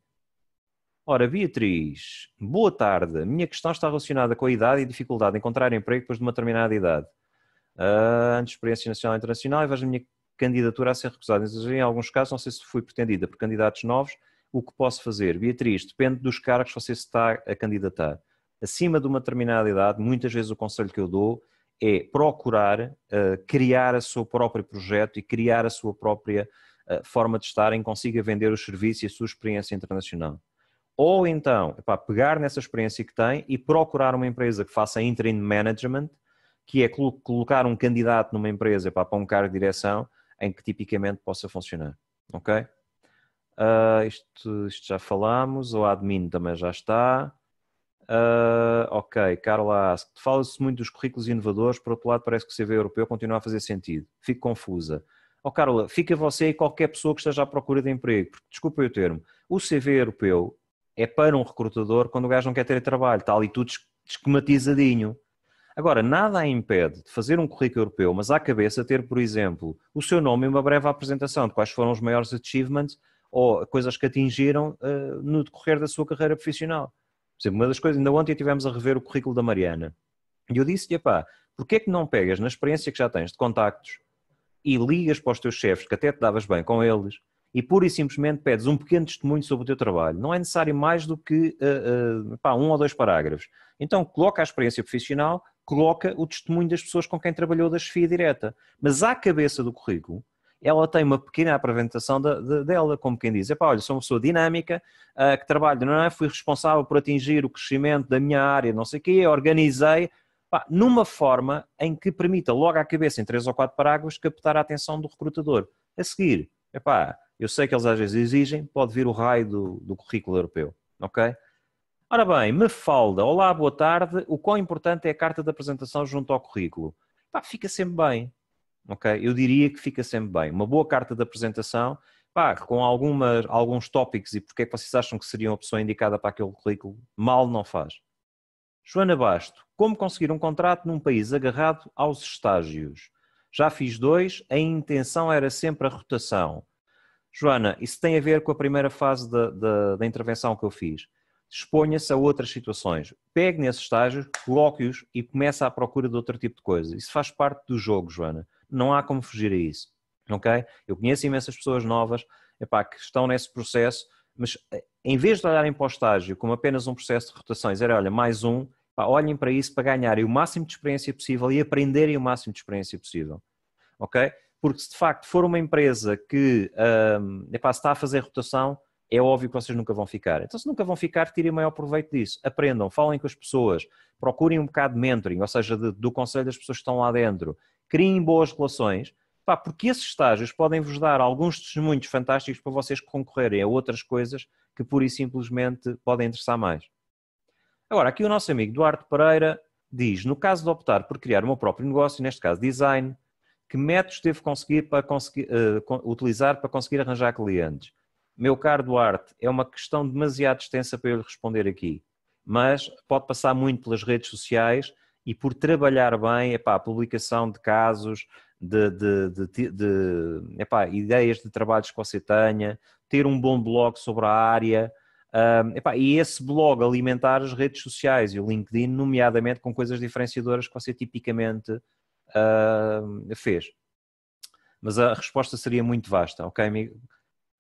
Ora, Beatriz, boa tarde. A minha questão está relacionada com a idade e dificuldade de encontrar emprego depois de uma determinada idade. Antes de experiência nacional e internacional, e vejo a minha candidatura a ser recusada. Em alguns casos, não sei se fui pretendida por candidatos novos, o que posso fazer? Beatriz, depende dos cargos que você se está a candidatar. Acima de uma determinada idade, muitas vezes o conselho que eu dou é procurar criar o seu próprio projeto e criar a sua própria forma de estar em que consiga vender os serviços e a sua experiência internacional. Ou então, pegar nessa experiência que tem e procurar uma empresa que faça interim management, que é colocar um candidato numa empresa para um cargo de direção em que tipicamente possa funcionar. Ok? Isto já falámos, o admin também já está. Ok, Carla, fala-se muito dos currículos inovadores, por outro lado parece que o CV europeu continua a fazer sentido. Fico confusa. Carla, fica você e qualquer pessoa que esteja à procura de emprego, porque, desculpa o termo, o CV europeu é para um recrutador quando o gajo não quer ter trabalho, está ali tudo esquematizadinho. Agora, nada a impede de fazer um currículo europeu, mas à cabeça ter, por exemplo, o seu nome e uma breve apresentação de quais foram os maiores achievements ou coisas que atingiram no decorrer da sua carreira profissional. Por exemplo, uma das coisas, ainda ontem estivemos a rever o currículo da Mariana e eu disse-lhe, porquê é que não pegas na experiência que já tens de contactos e ligas para os teus chefes, que até te davas bem com eles, e pura e simplesmente pedes um pequeno testemunho sobre o teu trabalho. Não é necessário mais do que 1 ou 2 parágrafos. Então, coloca a experiência profissional, coloca o testemunho das pessoas com quem trabalhou da chefia direta. Mas à cabeça do currículo, ela tem uma pequena apresentação dela, como quem diz, olha, sou uma pessoa dinâmica, que trabalho, não é? Fui responsável por atingir o crescimento da minha área, não sei o quê, organizei, numa forma em que permita logo à cabeça, em 3 ou 4 parágrafos, captar a atenção do recrutador. A seguir, eu sei que eles às vezes exigem, pode vir o raio do currículo europeu, ok? Ora bem, Mafalda, olá, boa tarde. O quão importante é a carta de apresentação junto ao currículo? Fica sempre bem, ok? Eu diria que fica sempre bem. Uma boa carta de apresentação pá, com alguns tópicos e porque é que vocês acham que seriam a pessoa indicada para aquele currículo, mal não faz. Joana Basto, como conseguir um contrato num país agarrado aos estágios? Já fiz 2, a intenção era sempre a rotação. Joana, isso tem a ver com a primeira fase da intervenção que eu fiz. Exponha-se a outras situações. Pegue nesses estágios, coloque-os e comece à procura de outro tipo de coisa. Isso faz parte do jogo, Joana. Não há como fugir a isso. Ok? Eu conheço imensas pessoas novas, epá, que estão nesse processo, mas em vez de olharem para o estágio como apenas um processo de rotações, era, olha, mais um, epá, olhem para isso para ganharem o máximo de experiência possível e aprenderem o máximo de experiência possível. Ok? Porque se de facto for uma empresa que epá, se está a fazer rotação, é óbvio que vocês nunca vão ficar. Então, se nunca vão ficar, tirem o maior proveito disso. Aprendam, falem com as pessoas, procurem um bocado de mentoring, ou seja, do conselho das pessoas que estão lá dentro. Criem boas relações, pá, porque esses estágios podem vos dar alguns testemunhos fantásticos para vocês concorrerem a outras coisas que pura e simplesmente podem interessar mais. Agora, aqui o nosso amigo Duarte Pereira diz, no caso de optar por criar o meu próprio negócio, neste caso design, que métodos devo utilizar para conseguir arranjar clientes? Meu caro Duarte, é uma questão demasiado extensa para eu lhe responder aqui, mas pode passar muito pelas redes sociais e por trabalhar bem epá, a publicação de casos, epá, ideias de trabalhos que você tenha, ter um bom blog sobre a área, epá, e esse blog alimentar as redes sociais e o LinkedIn, nomeadamente com coisas diferenciadoras que você tipicamente fez. Mas a resposta seria muito vasta, ok, amigo?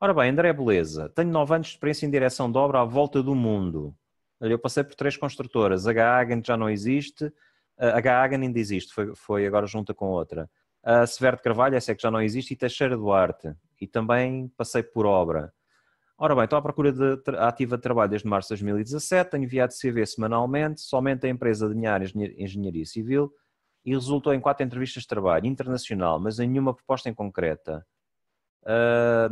Ora bem, André Beleza, tenho 9 anos de experiência em direção de obra à volta do mundo. Eu passei por 3 construtoras, H-Hagen já não existe, H-Hagen ainda existe, foi agora junta com outra. Severo de Carvalho, essa é que já não existe, e Teixeira Duarte. E também passei por obra. Ora bem, estou à procura ativa de trabalho desde março de 2017, tenho enviado CV semanalmente, somente a empresa de minha área de engenharia civil, e resultou em 4 entrevistas de trabalho internacional, mas em nenhuma proposta em concreta.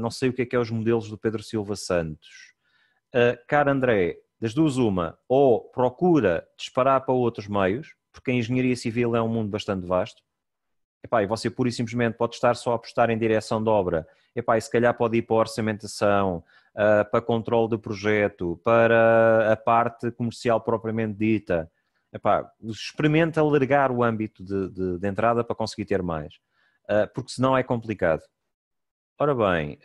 Não sei o que é os modelos do Pedro Silva Santos. Caro André, das duas uma, ou procura disparar para outros meios, porque a engenharia civil é um mundo bastante vasto, epá, e você pura e simplesmente pode estar só a apostar em direção de obra, epá, e se calhar pode ir para a orçamentação, para controle do projeto, para a parte comercial propriamente dita. Epá, experimenta alargar o âmbito de entrada para conseguir ter mais, porque senão é complicado. Ora bem,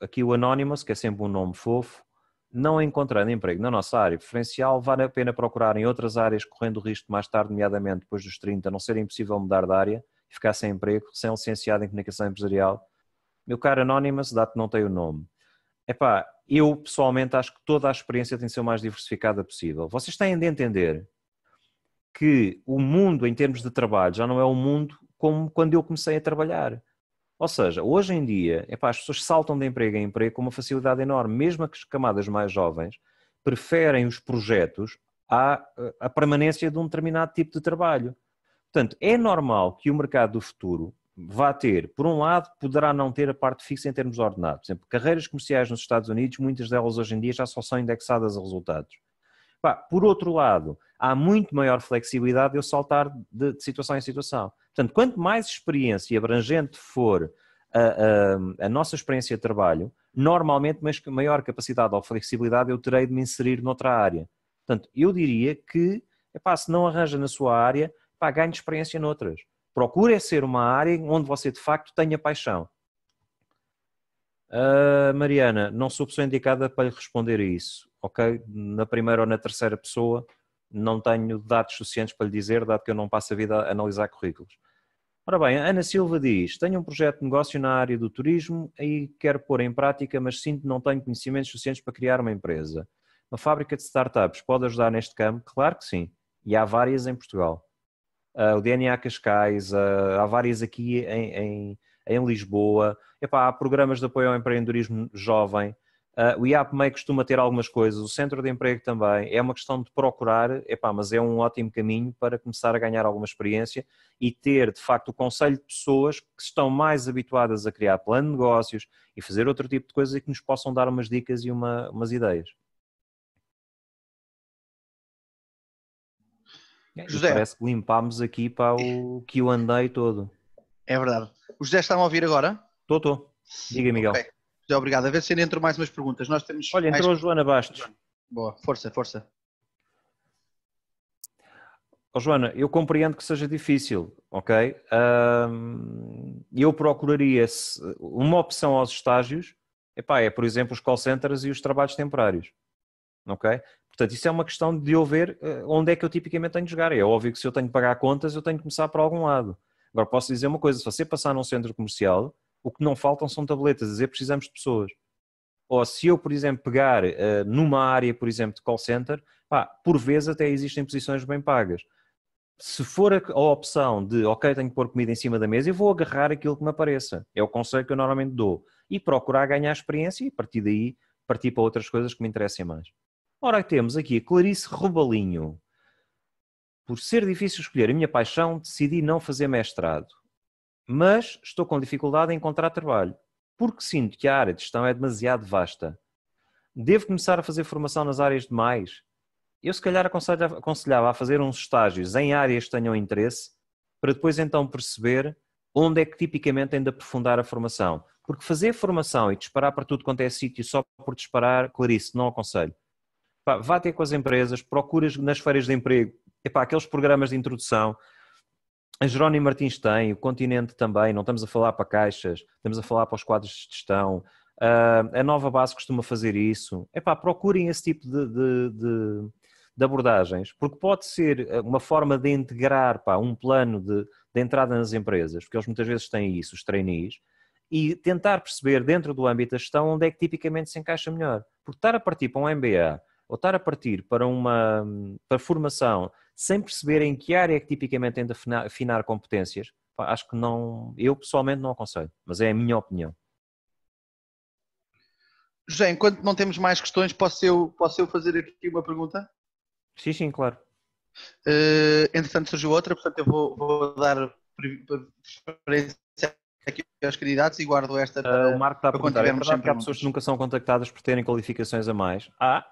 aqui o Anonymous, que é sempre um nome fofo, não encontrando emprego na nossa área preferencial, vale a pena procurar em outras áreas, correndo o risco de mais tarde, nomeadamente depois dos 30, não ser impossível mudar de área e ficar sem emprego, sem licenciado em comunicação empresarial. Meu caro Anonymous, dá-te não tem o nome. Epá, eu pessoalmente acho que toda a experiência tem de ser o mais diversificada possível. Vocês têm de entender que o mundo em termos de trabalho já não é o mundo como quando eu comecei a trabalhar. Ou seja, hoje em dia, epá, as pessoas saltam de emprego em emprego com uma facilidade enorme, mesmo as camadas mais jovens preferem os projetos à permanência de um determinado tipo de trabalho. Portanto, é normal que o mercado do futuro vá ter, por um lado, poderá não ter a parte fixa em termos de ordenado. Por exemplo, carreiras comerciais nos Estados Unidos, muitas delas hoje em dia já só são indexadas a resultados. Por outro lado, há muito maior flexibilidade de eu saltar de situação em situação. Portanto, quanto mais experiência e abrangente for a nossa experiência de trabalho, normalmente maior capacidade ou flexibilidade eu terei de me inserir noutra área. Portanto, eu diria que, se não arranja na sua área, ganhe experiência noutras. Procure ser uma área onde você de facto tenha paixão. Mariana, não sou a pessoa indicada para lhe responder a isso, ok? Na primeira ou na terceira pessoa não tenho dados suficientes para lhe dizer, dado que eu não passo a vida a analisar currículos. Ora bem, a Ana Silva diz, tenho um projeto de negócio na área do turismo e quero pôr em prática, mas sinto que não tenho conhecimentos suficientes para criar uma empresa. Uma fábrica de startups pode ajudar neste campo? Claro que sim, e há várias em Portugal. O DNA Cascais, há várias aqui em Lisboa. Epá, há programas de apoio ao empreendedorismo jovem. O IAPMEI costuma ter algumas coisas, o Centro de Emprego também. É uma questão de procurar, mas é um ótimo caminho para começar a ganhar alguma experiência e ter, de facto, o conselho de pessoas que estão mais habituadas a criar plano de negócios e fazer outro tipo de coisas e que nos possam dar umas dicas e umas ideias. José, parece que limpámos aqui para o Q&A todo. É verdade. O José está a ouvir agora? Estou. Diga, Miguel. Ok. José, obrigado. A ver se ainda entram mais umas perguntas. Nós temos Olha, entrou a Joana Bastos. Boa, força, força. Oh, Joana, eu compreendo que seja difícil, ok? Eu procuraria uma opção aos estágios, é, por exemplo, os call centers e os trabalhos temporários, ok? Portanto, isso é uma questão de eu ver onde é que eu tipicamente tenho de jogar. É óbvio que se eu tenho de pagar contas, eu tenho de começar por algum lado. Agora, posso dizer uma coisa, se você passar num centro comercial, o que não faltam são tabletas, a dizer precisamos de pessoas. Ou se eu, por exemplo, pegar numa área, por exemplo, de call center, pá, por vezes até existem posições bem pagas. Se for a opção de, ok, tenho que pôr comida em cima da mesa, eu vou agarrar aquilo que me apareça. É o conselho que eu normalmente dou. E procurar ganhar experiência e, a partir daí, partir para outras coisas que me interessem mais. Ora, temos aqui a Clarice Robalinho. Por ser difícil escolher a minha paixão, decidi não fazer mestrado. Mas estou com dificuldade em encontrar trabalho. Porque sinto que a área de gestão é demasiado vasta. Devo começar a fazer formação nas áreas demais? Eu se calhar aconselhava a fazer uns estágios em áreas que tenham interesse, para depois então perceber onde é que tipicamente tem de aprofundar a formação. Porque fazer formação e disparar para tudo quanto é sítio só por disparar, Clarice, não aconselho. Pá, vá ter com as empresas, procuras nas feiras de emprego, aqueles programas de introdução. A Jerónimo Martins tem, o Continente também, não estamos a falar para caixas, estamos a falar para os quadros de gestão. A Nova Base costuma fazer isso. Procurem esse tipo de abordagens, porque pode ser uma forma de integrar um plano de entrada nas empresas, porque eles muitas vezes têm isso, os trainees, e tentar perceber dentro do âmbito da gestão onde é que tipicamente se encaixa melhor. Porque estar a partir para um MBA ou estar a partir para formação sem perceber em que área é que tipicamente tem de afinar competências, acho que não, eu pessoalmente não aconselho, mas é a minha opinião. José, enquanto não temos mais questões, posso eu fazer aqui uma pergunta? Sim, claro. Entretanto surgiu outra, portanto eu vou dar preferência aqui aos candidatos e guardo esta para, o Marco está a para quando perguntar, é tivermos verdade sempre que há pessoas que nunca são contactadas por terem qualificações a mais? A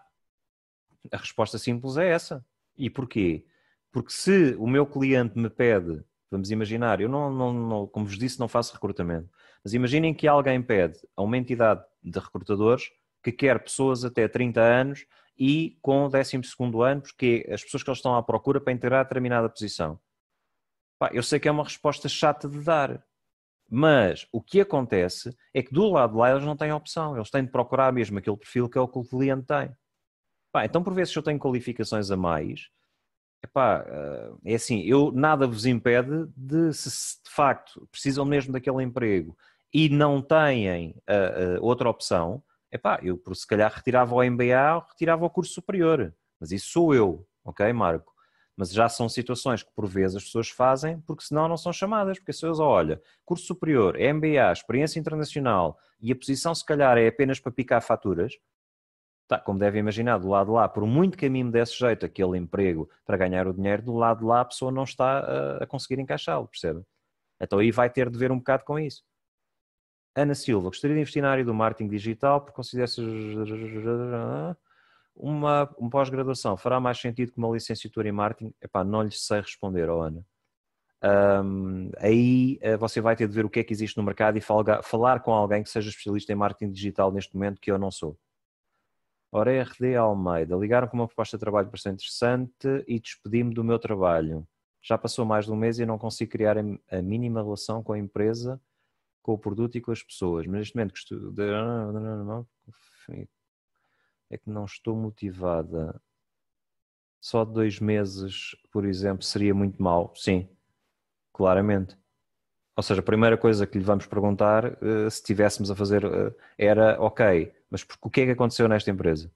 resposta simples é essa. E porquê? Porque se o meu cliente me pede, vamos imaginar, eu não, como vos disse, não faço recrutamento, mas imaginem que alguém pede a uma entidade de recrutadores que quer pessoas até 30 anos e com o 12º ano, porque as pessoas que eles estão à procura para integrar determinada posição. Eu sei que é uma resposta chata de dar, mas o que acontece é que do lado de lá eles não têm opção, eles têm de procurar mesmo aquele perfil que é o que o cliente tem. Então por vezes se eu tenho qualificações a mais, é assim, nada vos impede de, se de facto precisam mesmo daquele emprego e não têm outra opção, eu se calhar retirava o MBA ou retirava o curso superior, mas isso sou eu, ok, Marco? Mas já são situações que por vezes as pessoas fazem porque senão não são chamadas, porque se eles olha, curso superior, MBA, experiência internacional e a posição se calhar é apenas para picar faturas, como deve imaginar, do lado de lá, por muito que a mim me desse jeito aquele emprego para ganhar o dinheiro, do lado de lá a pessoa não está a conseguir encaixá-lo, percebe? Então aí vai ter de ver um bocado com isso. Ana Silva, gostaria de investir na área do marketing digital porque considero uma pós-graduação fará mais sentido que uma licenciatura em marketing? Não lhe sei responder, Ana. Aí você vai ter de ver o que é que existe no mercado e falar com alguém que seja especialista em marketing digital neste momento, que eu não sou. Ora, RD Almeida, ligaram com uma proposta de trabalho bastante interessante e despedi-me do meu trabalho. Já passou mais de um mês e não consigo criar a mínima relação com a empresa, com o produto e com as pessoas. Mas neste momento é que não estou motivada. Só 2 meses, por exemplo, seria muito mau. Sim, claramente. Ou seja, a primeira coisa que lhe vamos perguntar, se estivéssemos a fazer, era, ok, mas o que é que aconteceu nesta empresa?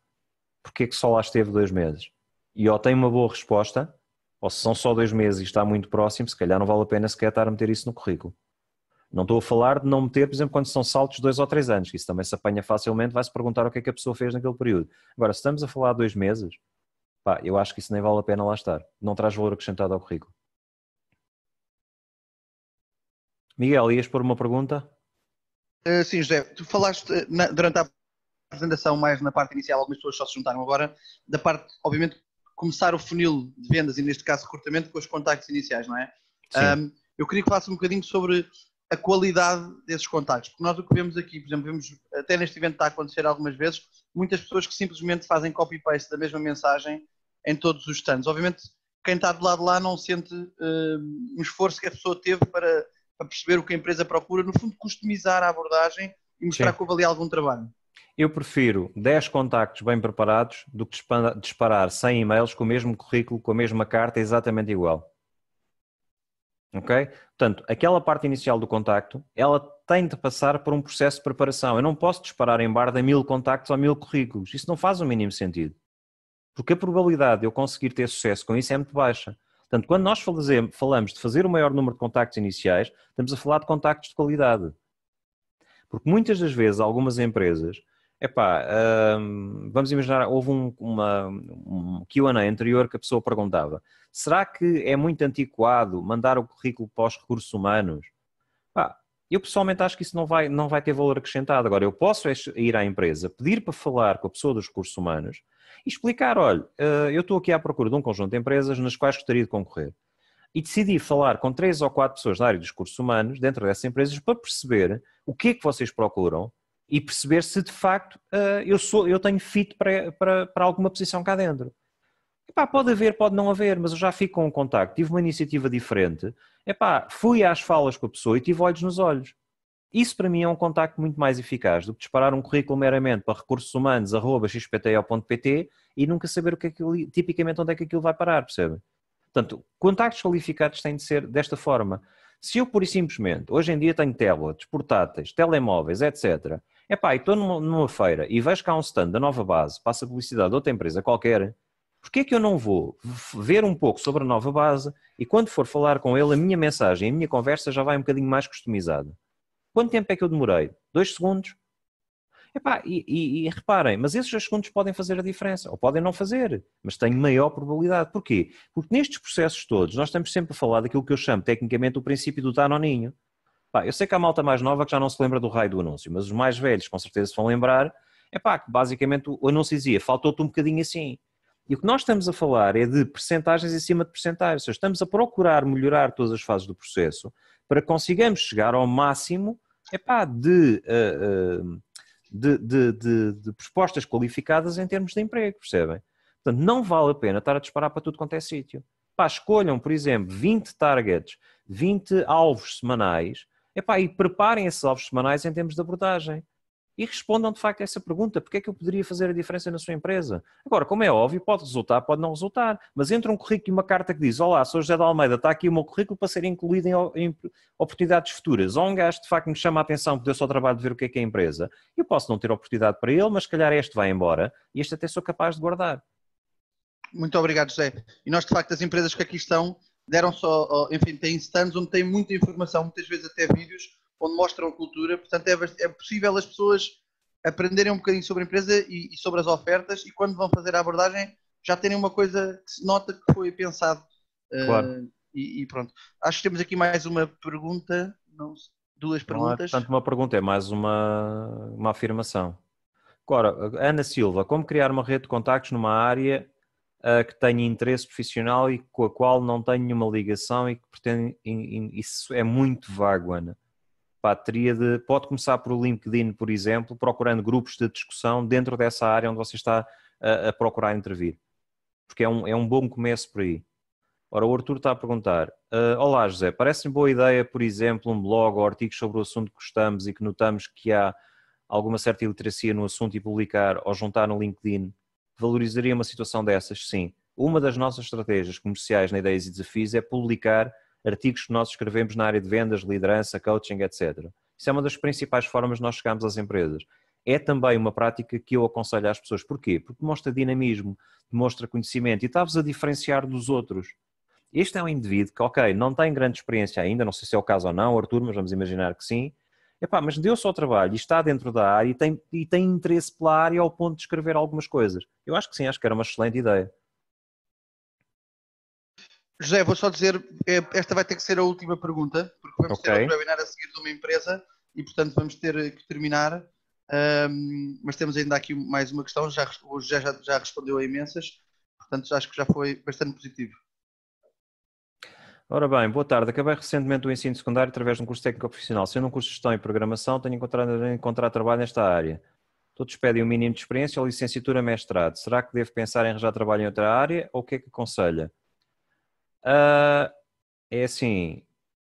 Porquê que só lá esteve 2 meses? E ou tem uma boa resposta, ou se são só 2 meses e está muito próximo, se calhar não vale a pena sequer estar a meter isso no currículo. Não estou a falar de não meter, por exemplo, quando são saltos de 2 ou 3 anos, que isso também se apanha facilmente, vai-se perguntar o que é que a pessoa fez naquele período. Agora, se estamos a falar de 2 meses, eu acho que isso nem vale a pena lá estar. Não traz valor acrescentado ao currículo. Miguel, ias pôr uma pergunta? Sim, José, tu falaste durante a apresentação, mais na parte inicial, algumas pessoas só se juntaram agora, da parte, obviamente, começar o funil de vendas e neste caso recrutamento com os contactos iniciais, não é? Sim. Eu queria que falasse um bocadinho sobre a qualidade desses contactos. Porque nós o que vemos aqui, por exemplo, vemos até neste evento está a acontecer algumas vezes, muitas pessoas que simplesmente fazem copy-paste da mesma mensagem em todos os stands. Obviamente, quem está do lado de lá não sente um esforço que a pessoa teve para perceber o que a empresa procura, no fundo, customizar a abordagem e mostrar que houve ali algum trabalho. Eu prefiro 10 contactos bem preparados do que disparar 100 e-mails com o mesmo currículo, com a mesma carta, exatamente igual. Ok? Portanto, aquela parte inicial do contacto, ela tem de passar por um processo de preparação. Eu não posso disparar em barda 1000 contactos ou 1000 currículos. Isso não faz o mínimo sentido. Porque a probabilidade de eu conseguir ter sucesso com isso é muito baixa. Portanto, quando nós falamos de fazer o maior número de contactos iniciais, estamos a falar de contactos de qualidade. Porque muitas das vezes algumas empresas, vamos imaginar, houve um Q&A anterior que a pessoa perguntava: será que é muito antiquado mandar o currículo para os recursos humanos? Eu pessoalmente acho que isso não vai ter valor acrescentado. Agora, eu posso ir à empresa, pedir para falar com a pessoa dos recursos humanos e explicar: olha, eu estou aqui à procura de um conjunto de empresas nas quais gostaria de concorrer. E decidi falar com 3 ou 4 pessoas da área dos recursos humanos dentro dessas empresas para perceber o que é que vocês procuram e perceber se de facto eu tenho fit para alguma posição cá dentro. Pode haver, pode não haver, mas eu já fico com um contacto, tive uma iniciativa diferente, fui às falas com a pessoa e tive olhos nos olhos. Isso para mim é um contacto muito mais eficaz do que disparar um currículo meramente para recursosumanos@xpto.pt e nunca saber o que é tipicamente onde é que aquilo vai parar, percebe? Portanto, contactos qualificados têm de ser desta forma. Se eu, pura e simplesmente, hoje em dia tenho tablets, portáteis, telemóveis, etc. E estou numa feira e vejo cá um stand da Nova Base, passa publicidade de outra empresa qualquer, porquê é que eu não vou ver um pouco sobre a Nova Base e quando for falar com ele, a minha mensagem, a minha conversa já vai um bocadinho mais customizada? Quanto tempo é que eu demorei? 2 segundos? E reparem, mas esses 2 segundos podem fazer a diferença, ou podem não fazer, mas têm maior probabilidade. Porquê? Porque nestes processos todos, nós estamos sempre a falar daquilo que eu chamo tecnicamente o princípio do danoninho. Eu sei que há malta mais nova que já não se lembra do raio do anúncio, mas os mais velhos com certeza se vão lembrar, que basicamente o anúncio dizia: faltou-te um bocadinho assim. E o que nós estamos a falar é de percentagens em cima de percentagens, ou seja, estamos a procurar melhorar todas as fases do processo para que consigamos chegar ao máximo de propostas qualificadas em termos de emprego, percebem? Portanto, não vale a pena estar a disparar para tudo quanto é sítio. Escolham, por exemplo, 20 targets, 20 alvos semanais, e preparem esses alvos semanais em termos de abordagem. E respondam de facto a essa pergunta: porque é que eu poderia fazer a diferença na sua empresa? Agora, como é óbvio, pode resultar, pode não resultar, mas entre um currículo e uma carta que diz: olá, sou José de Almeida, está aqui o meu currículo para ser incluído em oportunidades futuras, ou um gajo de facto me chama a atenção porque deu só o trabalho de ver o que é a empresa, eu posso não ter oportunidade para ele, mas se calhar este vai embora e este até sou capaz de guardar. Muito obrigado, José. E nós, de facto, as empresas que aqui estão deram só, enfim, têm stands onde tem muita informação, muitas vezes até vídeos, onde mostram a cultura. Portanto, é possível as pessoas aprenderem um bocadinho sobre a empresa e sobre as ofertas, e quando vão fazer a abordagem já terem uma coisa que se nota que foi pensado. Claro. E pronto. Acho que temos aqui mais uma pergunta, não, 2 perguntas. Portanto, uma pergunta é mais uma afirmação. Agora, Ana Silva: como criar uma rede de contactos numa área que tenha interesse profissional e com a qual não tenho nenhuma ligação e que pretende... Isso é muito vago, Ana. Pode começar por LinkedIn, por exemplo, procurando grupos de discussão dentro dessa área onde você está a procurar intervir. Porque é um bom começo por aí. Ora, o Arthur está a perguntar: olá José, parece-me boa ideia, por exemplo, um blog ou artigos sobre o assunto que gostamos e que notamos que há alguma certa iliteracia no assunto e publicar ou juntar no LinkedIn valorizaria uma situação dessas? Sim. Uma das nossas estratégias comerciais na Ideias e Desafios é publicar artigos que nós escrevemos na área de vendas, liderança, coaching, etc. Isso é uma das principais formas de nós chegarmos às empresas. É também uma prática que eu aconselho às pessoas. Porquê? Porque demonstra dinamismo, demonstra conhecimento e está-vos a diferenciar dos outros. Este é um indivíduo que, ok, não tem grande experiência ainda, não sei se é o caso ou não, Arthur, mas vamos imaginar que sim. Mas deu-se ao trabalho e está dentro da área e tem interesse pela área ao ponto de escrever algumas coisas. Eu acho que sim, acho que era uma excelente ideia. José, vou só dizer, esta vai ter que ser a última pergunta, porque vamos ter outro webinar a seguir de uma empresa e, portanto, vamos ter que terminar. Mas temos ainda aqui mais uma questão, o José já respondeu a imensas, portanto, acho que já foi bastante positivo. Ora bem, boa tarde. Acabei recentemente o ensino secundário através de um curso técnico profissional. Sendo um curso de gestão e programação, tenho encontrado trabalho nesta área. Todos pedem um mínimo de experiência ou licenciatura mestrado. Será que devo pensar em arranjar trabalho em outra área ou o que é que aconselha? É assim,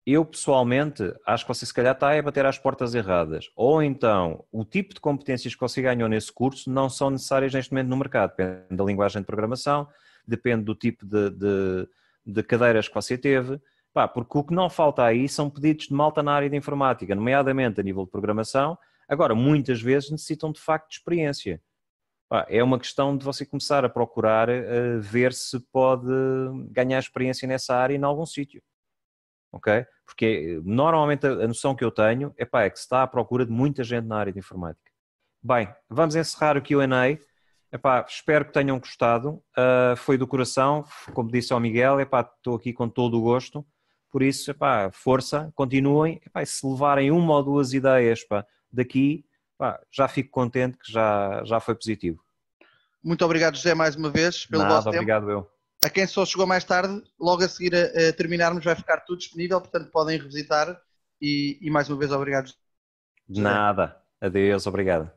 eu pessoalmente acho que você se calhar está a bater às portas erradas. Ou então, o tipo de competências que você ganhou nesse curso não são necessárias neste momento no mercado. Depende da linguagem de programação, depende do tipo de cadeiras que você teve. Pá, porque o que não falta aí são pedidos de malta na área de informática, nomeadamente a nível de programação. Agora, muitas vezes necessitam de facto de experiência. Pá, é uma questão de você começar a procurar ver se pode ganhar experiência nessa área em algum sítio. Ok? Porque normalmente a noção que eu tenho pá, é que se está à procura de muita gente na área de informática. Bem, vamos encerrar o Q&A. Epá, espero que tenham gostado. Foi do coração, como disse ao Miguel, epá, estou aqui com todo o gosto. Por isso, epá, força, continuem. Epá, e se levarem uma ou duas ideias daqui, epá, já fico contente que já foi positivo. Muito obrigado, José, mais uma vez, pelo vosso Nada, tempo. obrigado eu. A quem só chegou mais tarde, logo a seguir a terminarmos, vai ficar tudo disponível, portanto podem revisitar. E mais uma vez, obrigado, José. Nada. Adeus, obrigado.